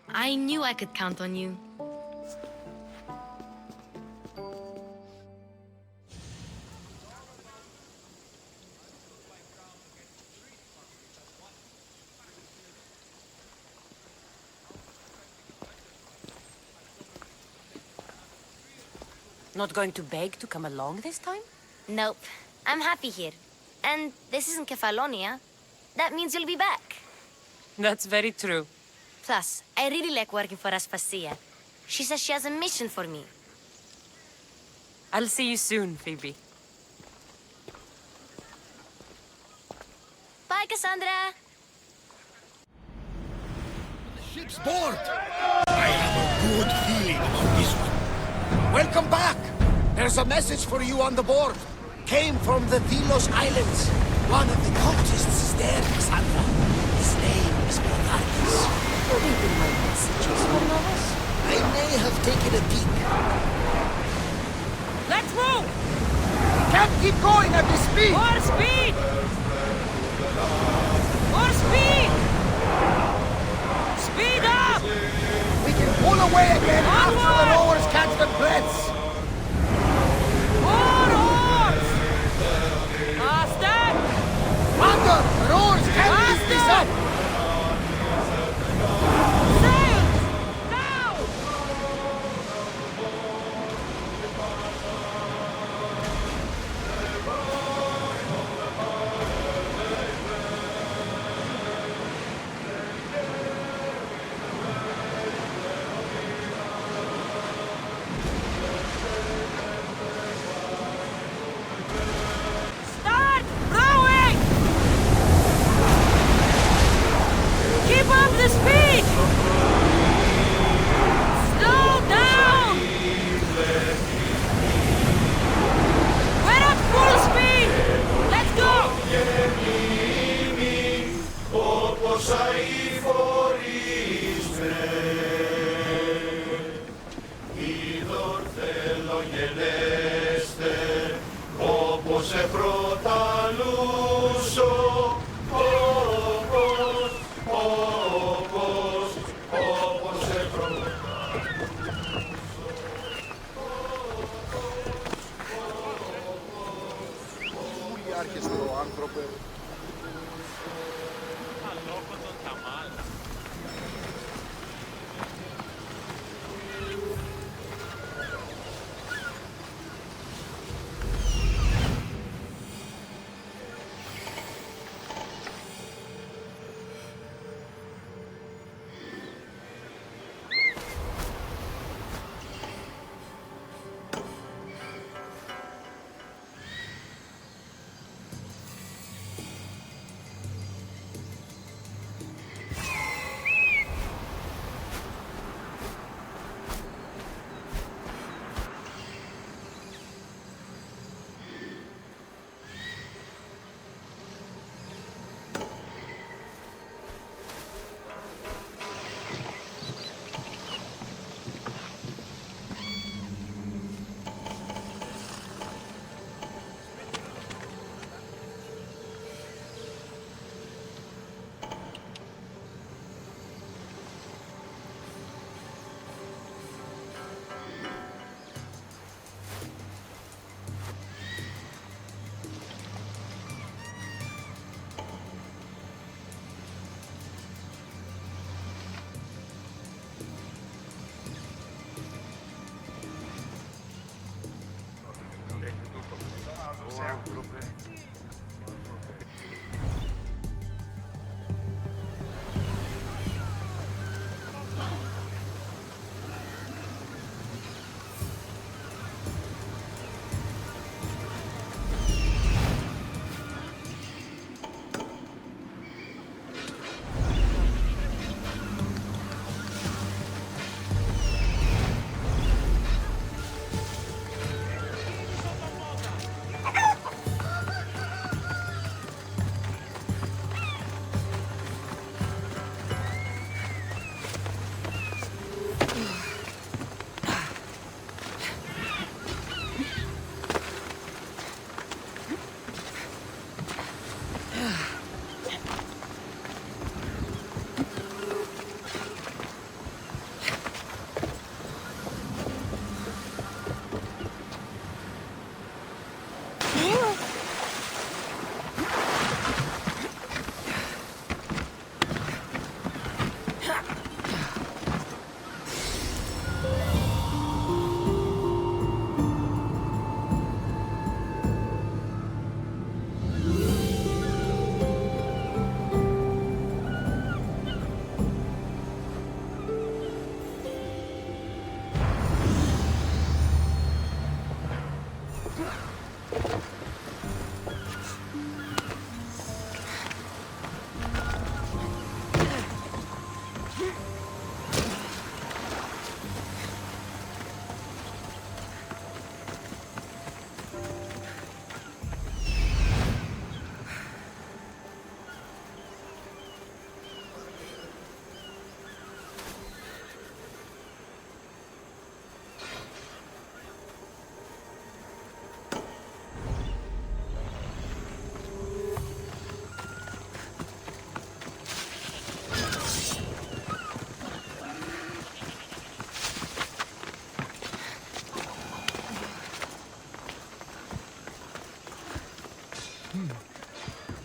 I knew I could count on you. Not going to beg to come along this time? Nope. I'm happy here. And this isn't Kefalonia. That means you'll be back. That's very true. Plus, I really like working for Aspasia. She says she has a mission for me. I'll see you soon, Phoebe. Bye, Cassandra! Ship's board! I have a good feeling about this one. Welcome back! There's a message for you on the board. Came from the Delos Islands. One of the cultists is there, Cassandra. His name is Bernardus. Reading my messages, Barnabas? I may have taken a peek. Let's move! We can't keep going at this speed! More speed! More speed! Speed up! We can pull away again after the rowers catch the breaths. More oars! Faster! Commander, the rowers can't keep this up! Sails! Now! Αλόκοτον τα μάλα.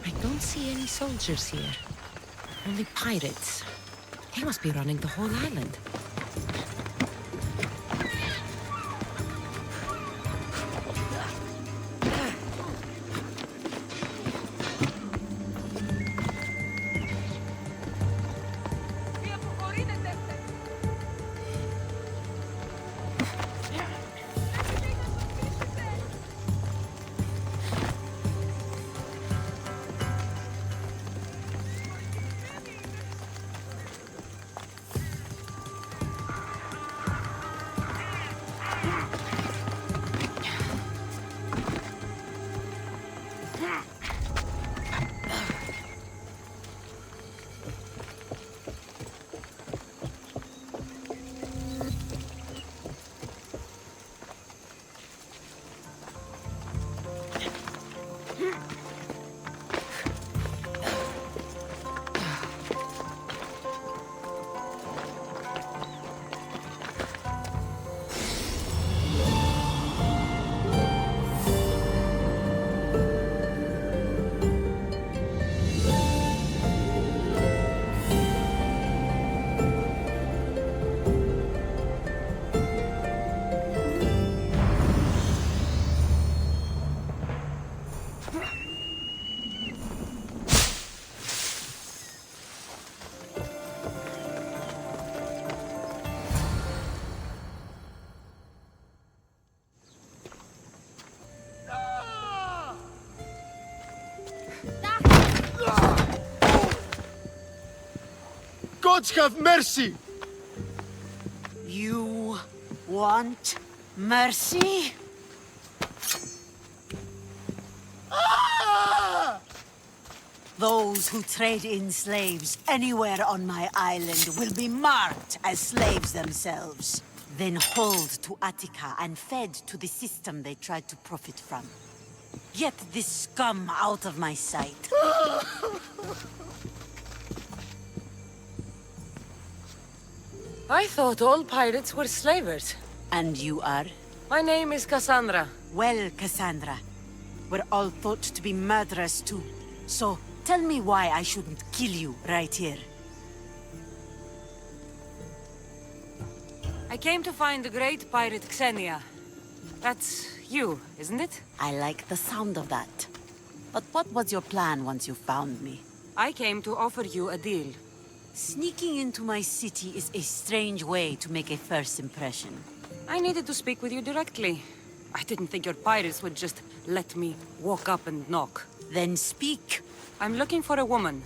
I don't see any soldiers here. Only pirates. They must be running the whole island. gods have mercy! You want mercy? Ah! Those who trade in slaves anywhere on my island will be marked as slaves themselves, then hauled to Attica and fed to the system they tried to profit from. Get this scum out of my sight. I thought all pirates were slavers. And you are? My name is Cassandra. Well, Cassandra, we're all thought to be murderers too. So, tell me why I shouldn't kill you right here. I came to find the great pirate Xenia. That's you, isn't it? I like the sound of that. But what was your plan once you found me? I came to offer you a deal. Sneaking into my city is a strange way to make a first impression. I needed to speak with you directly. I didn't think your pirates would just let me walk up and knock. Then speak. I'm looking for a woman.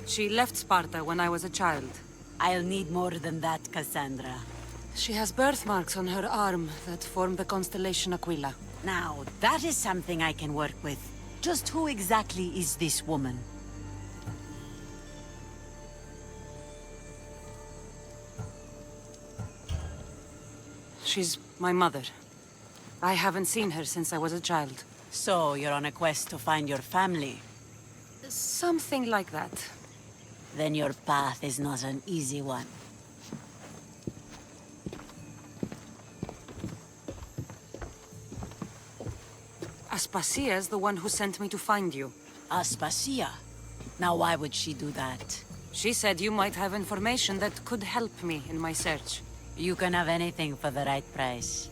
She left Sparta when I was a child. I'll need more than that, Cassandra. She has birthmarks on her arm that form the constellation Aquila. Now, that is something I can work with. Just who exactly is this woman? She's my mother. I haven't seen her since I was a child. So, you're on a quest to find your family? Something like that. Then your path is not an easy one. Aspasia's the one who sent me to find you. Aspasia? Now why would she do that? She said you might have information that could help me in my search. You can have anything for the right price.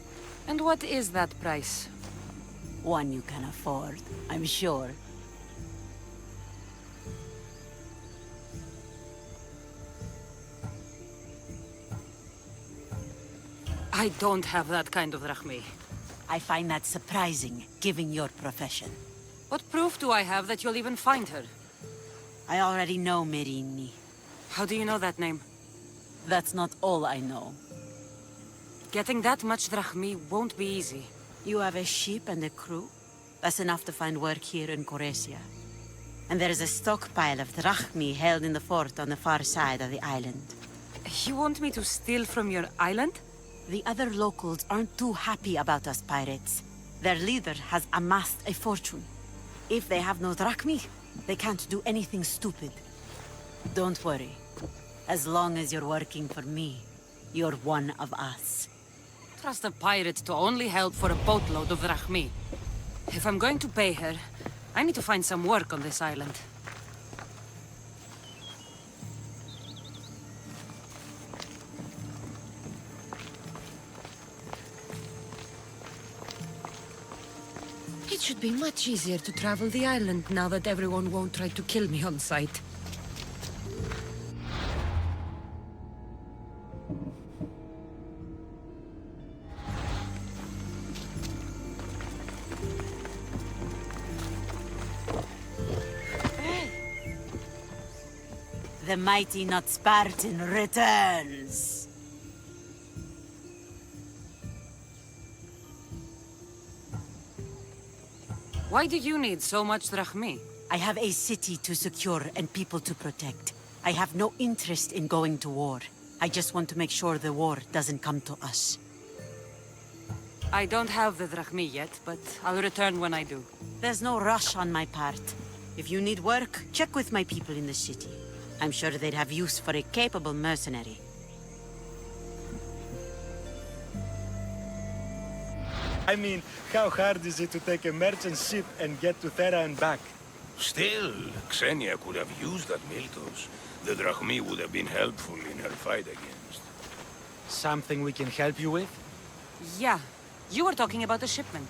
And what is that price? One you can afford, I'm sure. I don't have that kind of drachmi. I find that surprising, given your profession. What proof do I have that you'll even find her? I already know Merini. How do you know that name? That's not all I know. Getting that much drachmi won't be easy. You have a ship and a crew? That's enough to find work here in Coresia. And there's a stockpile of drachmi held in the fort on the far side of the island. You want me to steal from your island? The other locals aren't too happy about us pirates. Their leader has amassed a fortune. If they have no drachmi, they can't do anything stupid. Don't worry. As long as you're working for me, you're one of us. Trust a pirate to only help for a boatload of drachmi. If I'm going to pay her, I need to find some work on this island. It should be much easier to travel the island now that everyone won't try to kill me on sight. The mighty not Spartan returns! Why do you need so much drachmi? I have a city to secure and people to protect. I have no interest in going to war. I just want to make sure the war doesn't come to us. I don't have the drachmi yet, but I'll return when I do. There's no rush on my part. If you need work, check with my people in the city. I'm sure they'd have use for a capable mercenary. I mean, how hard is it to take a merchant ship and get to Thera and back? Still, Xenia could have used that Miltos. The drachmi would have been helpful in her fight against. Something we can help you with? Yeah. You were talking about a shipment.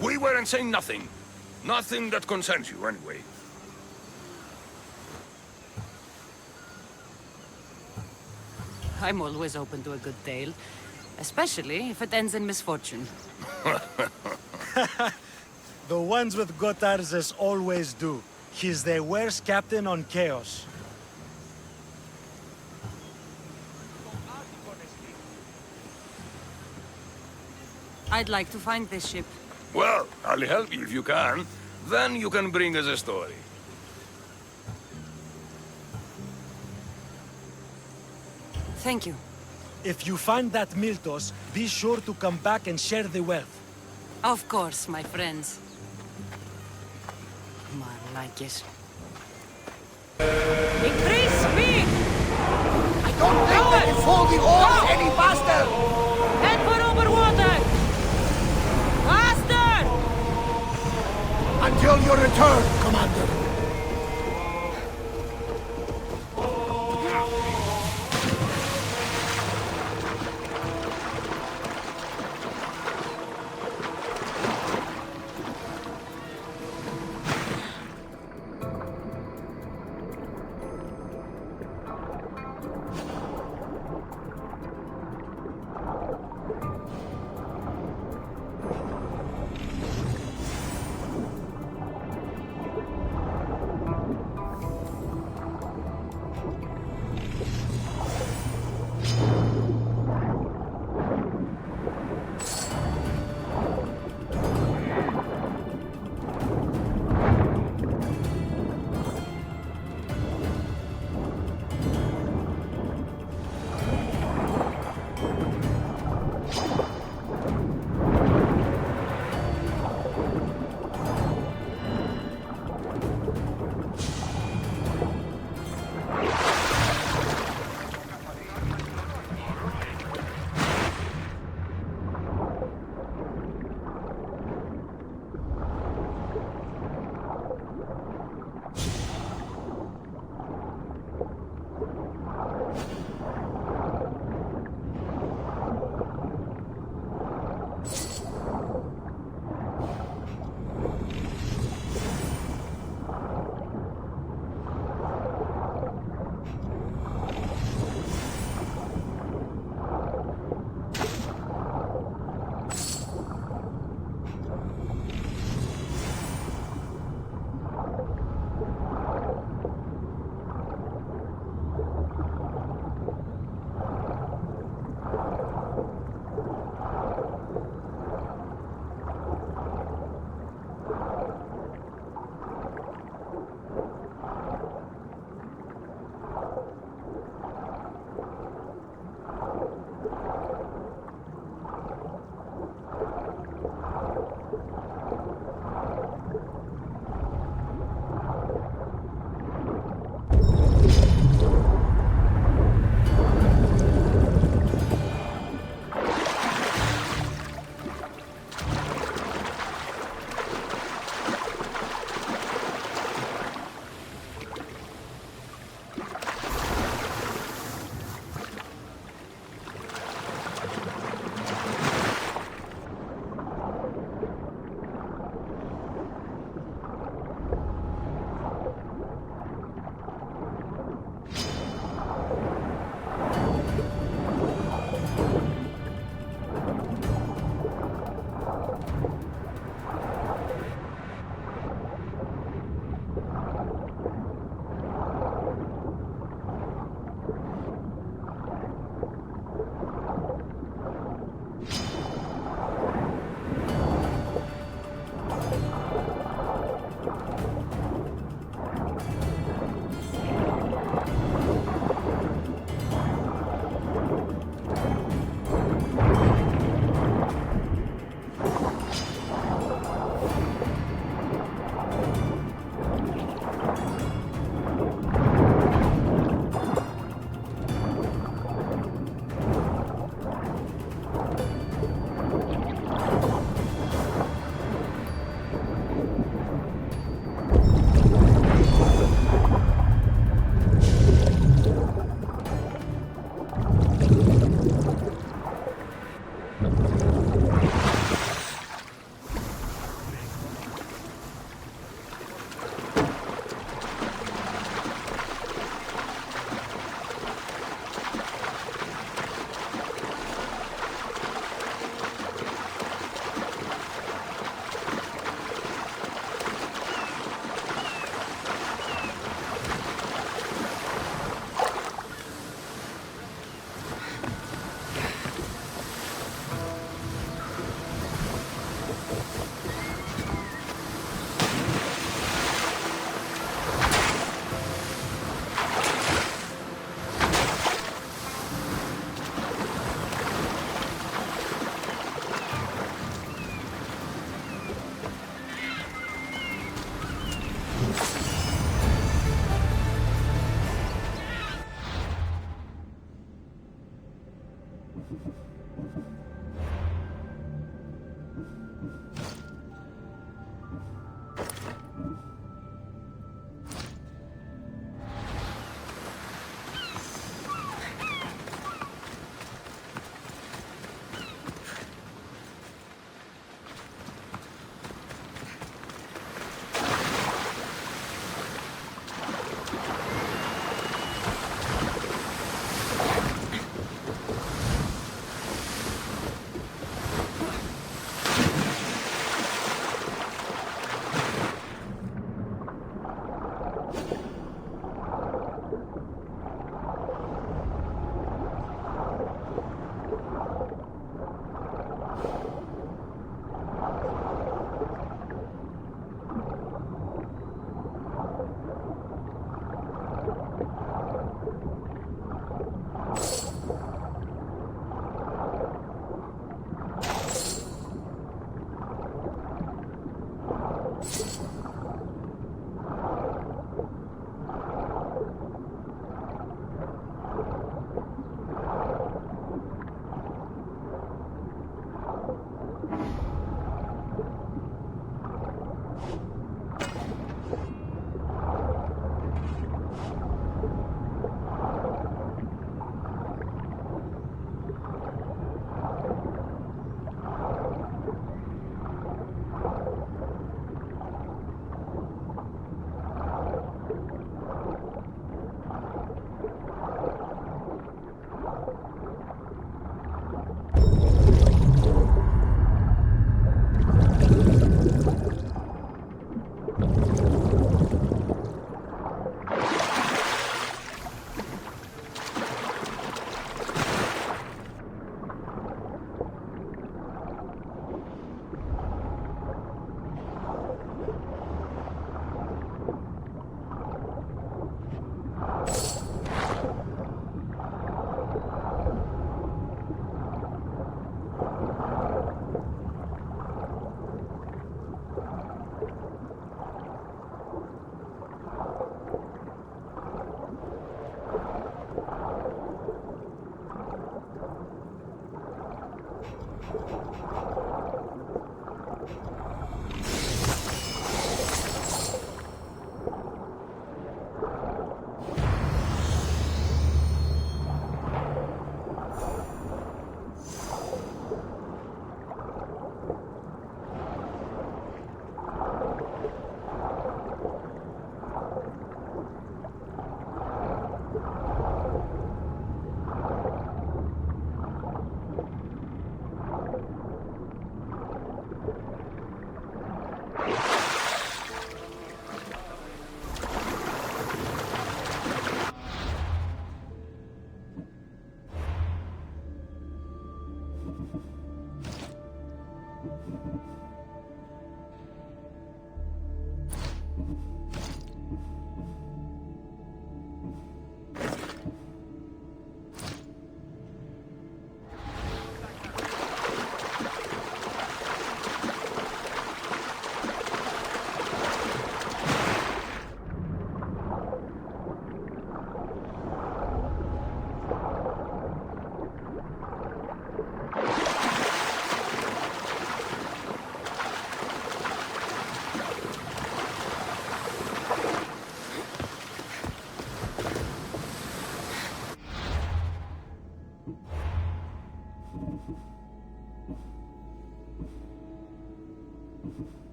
We weren't saying nothing. Nothing that concerns you, anyway. I'm always open to a good tale. Especially if it ends in misfortune. The ones with Gotarzes always do. He's the worst captain on Chaos. I'd like to find this ship. Well, I'll help you if you can. Then you can bring us a story. Thank you. If you find that Miltos, be sure to come back and share the wealth. Of course, my friends. Malakis. Increase speed! I don't think they can fold the oars any faster! Head for over water! Faster! Until your return, Commander.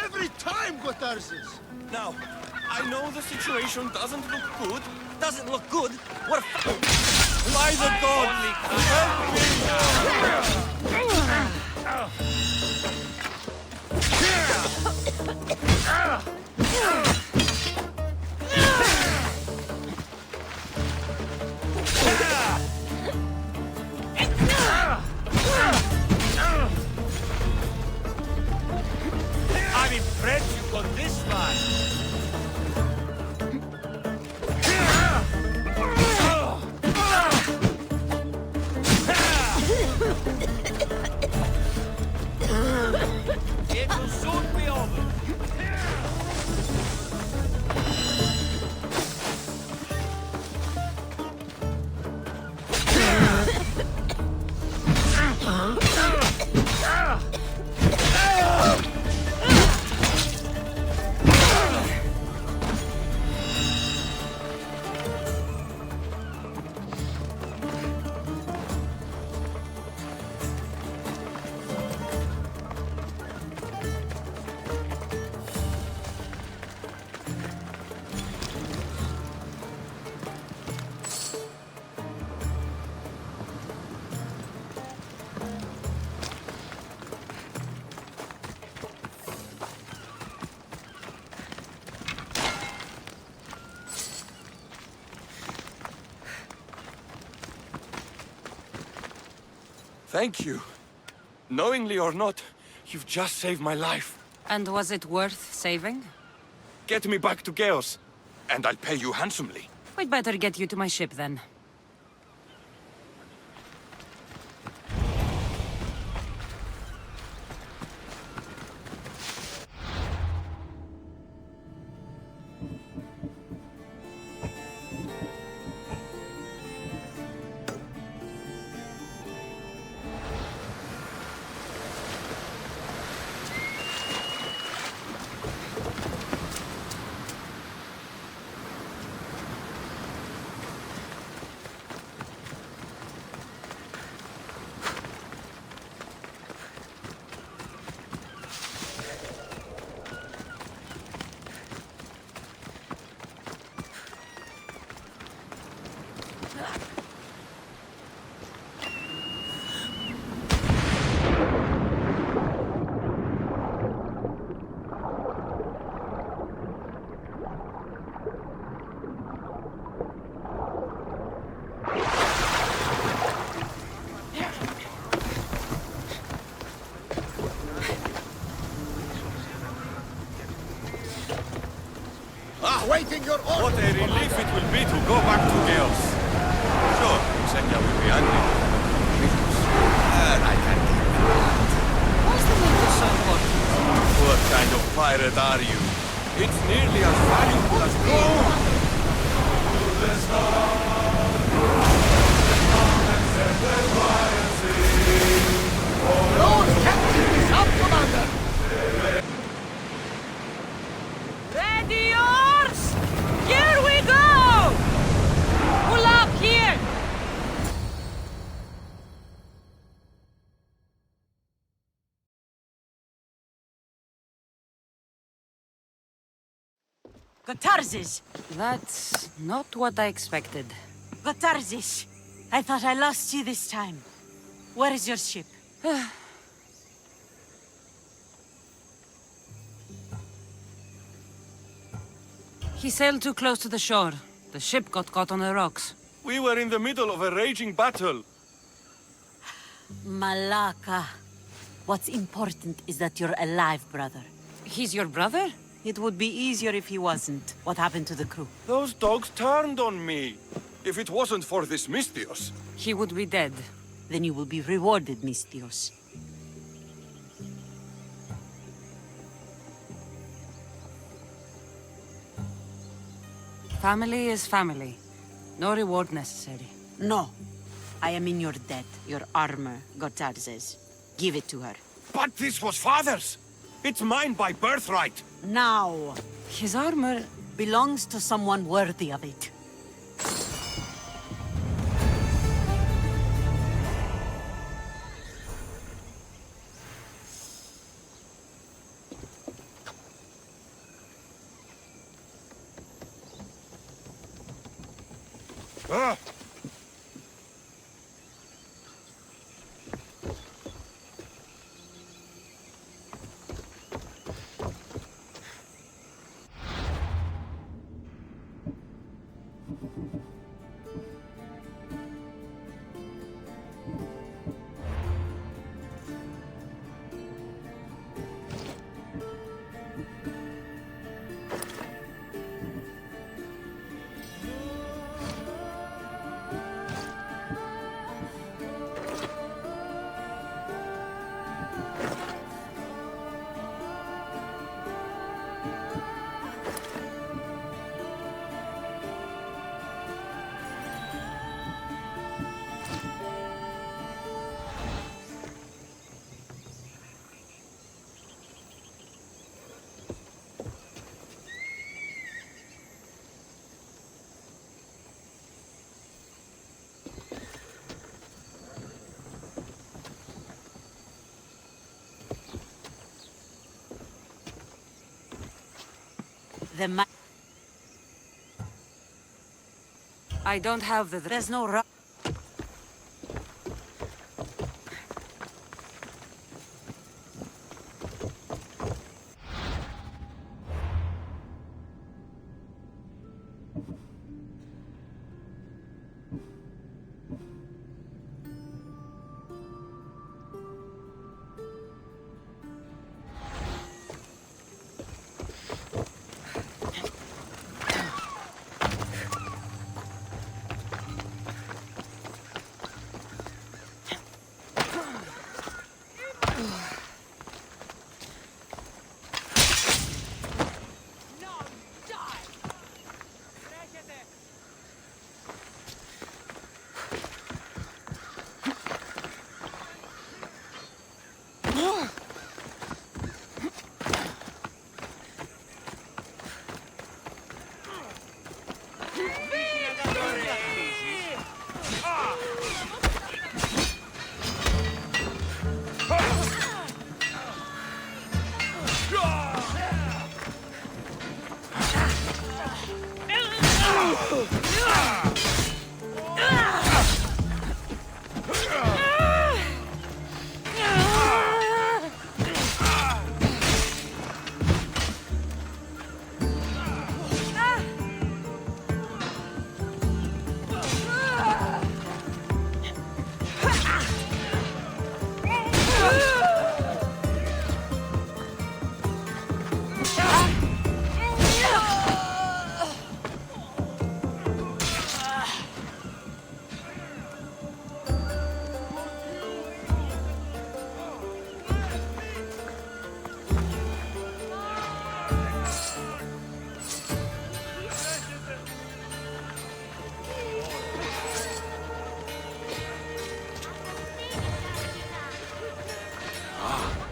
Every time, Catharsis! Now, I know the situation doesn't look good. Doesn't look good? We're Why the gods? Help me! It will soon be over. Thank you. Knowingly or not, you've just saved my life. And was it worth saving? Get me back to Chaos, and I'll pay you handsomely. We'd better get you to my ship then. Waiting your order. What a relief it will be to go back to Chaos. Sure, Xenia will be angry. I can deal with that. Why's the meter so important? What kind of pirate are you? It's nearly as valuable as gold! Lord Captain is up, Commander. Ready yours! Here we go! Pull up here! Gotarzes! That's not what I expected. Gotarzes! I thought I lost you this time. Where is your ship? He sailed too close to the shore. The ship got caught on the rocks. We were in the middle of a raging battle. Malaka. What's important is that you're alive, brother. He's your brother? It would be easier if he wasn't. What happened to the crew? Those dogs turned on me. If it wasn't for this Mystios. He would be dead. Then you will be rewarded, Mystios. Family is family. No reward necessary. No. I am in your debt. Your armor, Gotarzes. Give it to her. But this was father's! It's mine by birthright! Now! His armor belongs to someone worthy of it. Ah! I don't have the... There's no ru-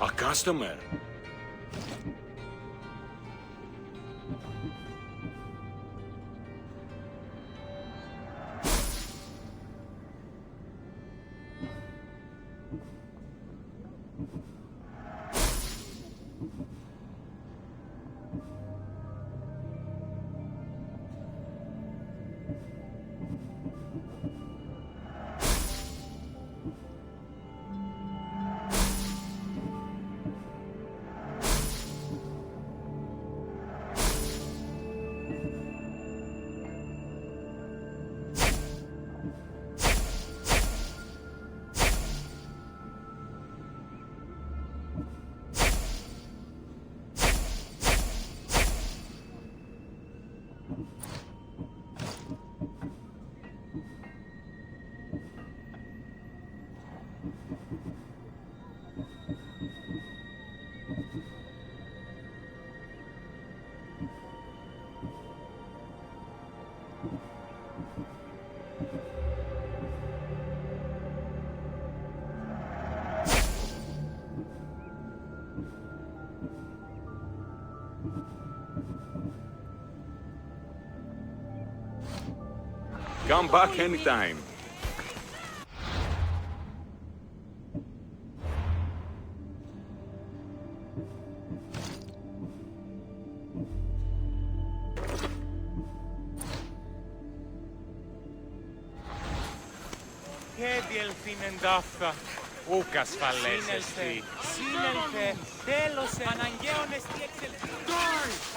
A customer. Come back anytime. Και διελθύνενταφτα. Ούκ ασφαλές εστί. Σύνελθε, τέλος αναγκαίων εστί εξελθύντων.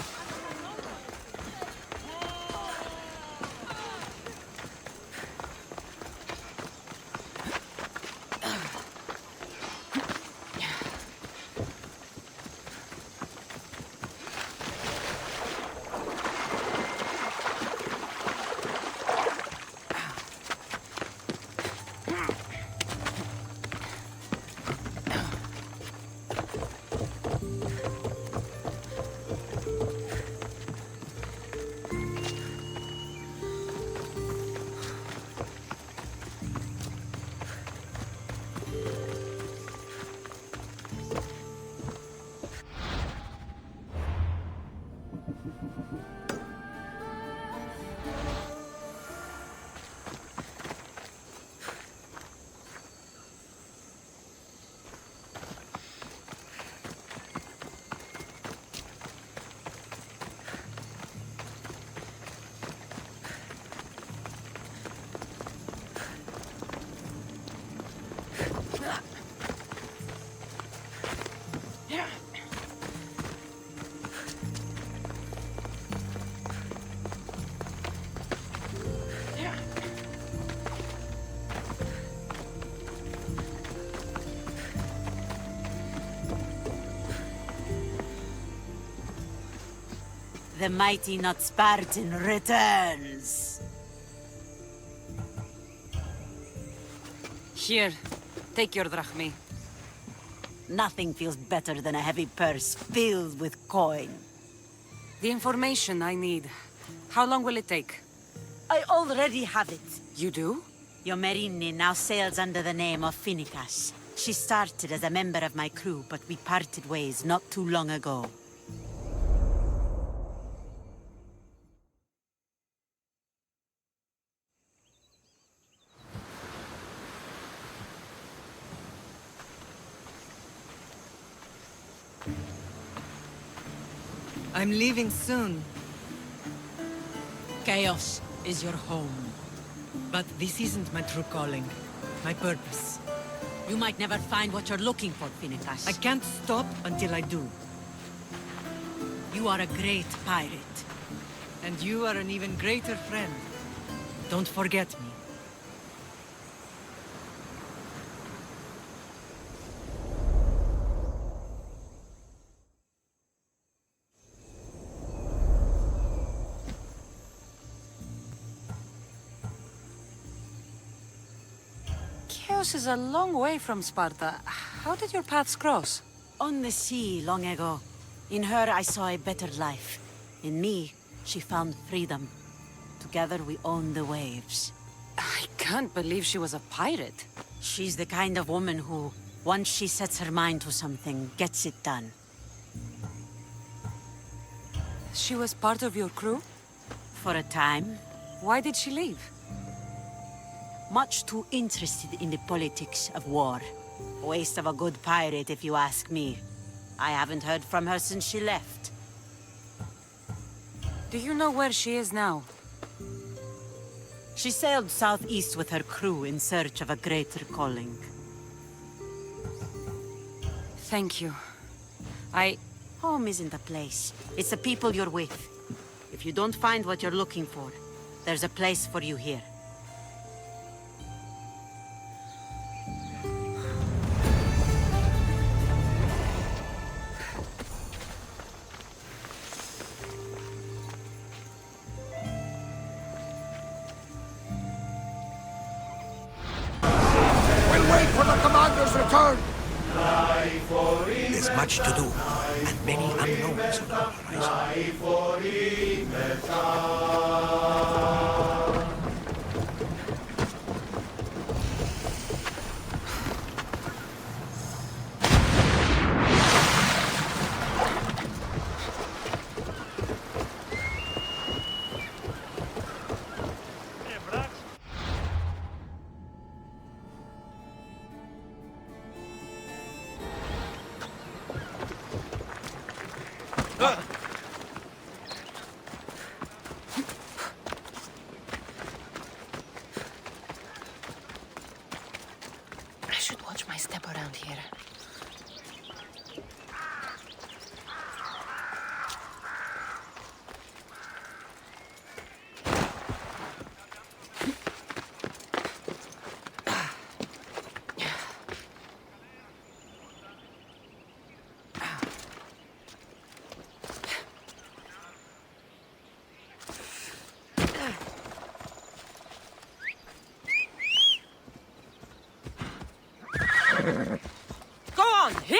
The mighty not Spartan returns. Here, take your drachmi. Nothing feels better than a heavy purse filled with coin. The information I need. How long will it take? I already have it. You do? Your Merini now sails under the name of Finnikas. She started as a member of my crew, but we parted ways not too long ago. I'm leaving soon. Chaos is your home. But this isn't my true calling. My purpose. You might never find what you're looking for, Finnikas. I can't stop until I do. You are a great pirate. And you are an even greater friend. Don't forget me. Chaos is a long way from Sparta. How did your paths cross? On the sea long ago. In her I saw a better life. In me, she found freedom. Together we own the waves. I can't believe she was a pirate. She's the kind of woman who, once she sets her mind to something, gets it done. She was part of your crew? For a time. Why did she leave? Much too interested in the politics of war. Waste of a good pirate, if you ask me. I haven't heard from her since she left. Do you know where she is now? She sailed southeast with her crew in search of a greater calling. Thank you. Home isn't a place. It's the people you're with. If you don't find what you're looking for, there's a place for you here. Wait for the commander's return! There's much to do, and many unknowns on the horizon. I should watch my step around here. Go on! Here!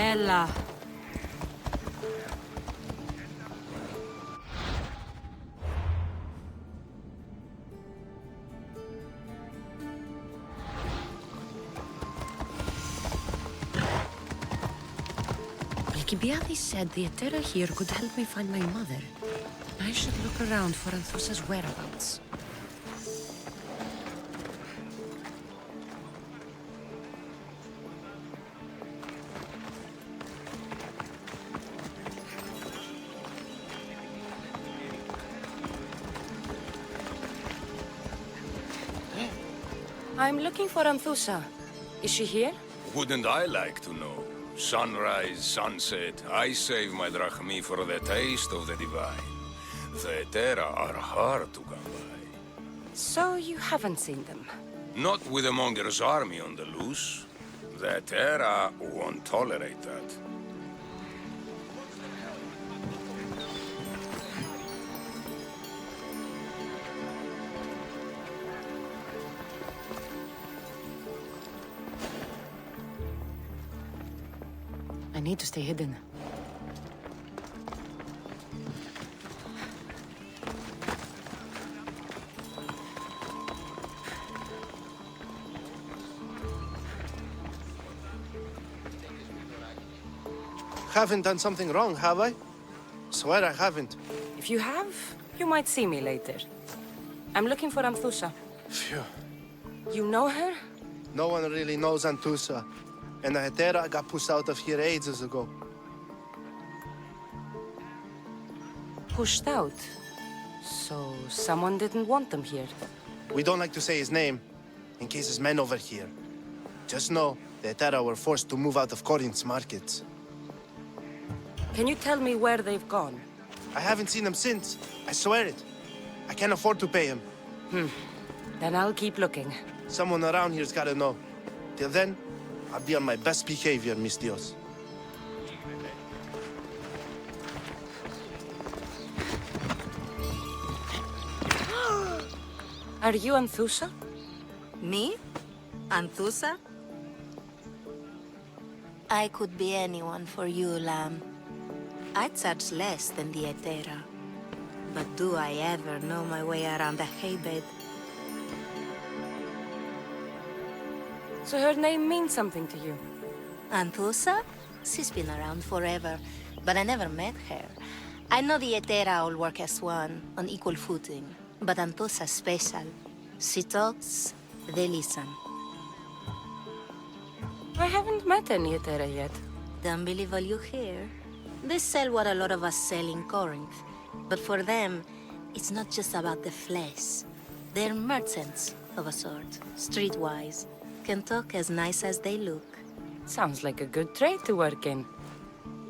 Bella. Alcibiades said the Etera here could help me find my mother. I should look around for Anthusa's whereabouts. I'm looking for Anthusa. Is she here? Wouldn't I like to know? Sunrise, sunset, I save my drachmi for the taste of the divine. The Etera are hard to come by. So you haven't seen them? Not with the Monger's army on the loose. The Etera won't tolerate that. I need to stay hidden. Haven't done something wrong, have I? Swear I haven't. If you have, you might see me later. I'm looking for Anthusa. Phew. You know her? No one really knows Anthusa. And the Hetera got pushed out of here ages ago. Pushed out? So someone didn't want them here? We don't like to say his name, in case his men over here. Just know, the Hetera were forced to move out of Corinth's markets. Can you tell me where they've gone? I haven't seen him since. I swear it. I can't afford to pay him. Then I'll keep looking. Someone around here's gotta know. Till then, I'll be on my best behavior, mis Dios. Are you Anthusa? Me? Anthusa? I could be anyone for you, lamb. I charge less than the Etera. But do I ever know my way around a haybed? So her name means something to you? Anthusa? She's been around forever, but I never met her. I know the Etera all work as one, on equal footing. But Anthusa's special. She talks, they listen. I haven't met any Etera yet. Don't believe all you hear. They sell what a lot of us sell in Corinth. But for them, it's not just about the flesh. They're merchants of a sort, streetwise. Can talk as nice as they look. Sounds like a good trade to work in.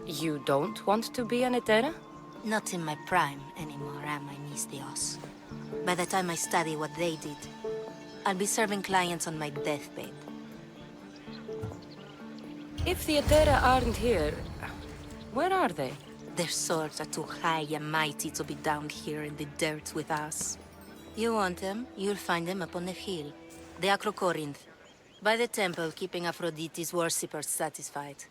You don't want to be an Etera? Not in my prime anymore, am I, mis Dios? By the time I study what they did, I'll be serving clients on my deathbed. If the Etera aren't here, where are they? Their swords are too high and mighty to be down here in the dirt with us. You want them, you'll find them up on the hill. The Acro Corinth. By the temple, keeping Aphrodite's worshippers satisfied.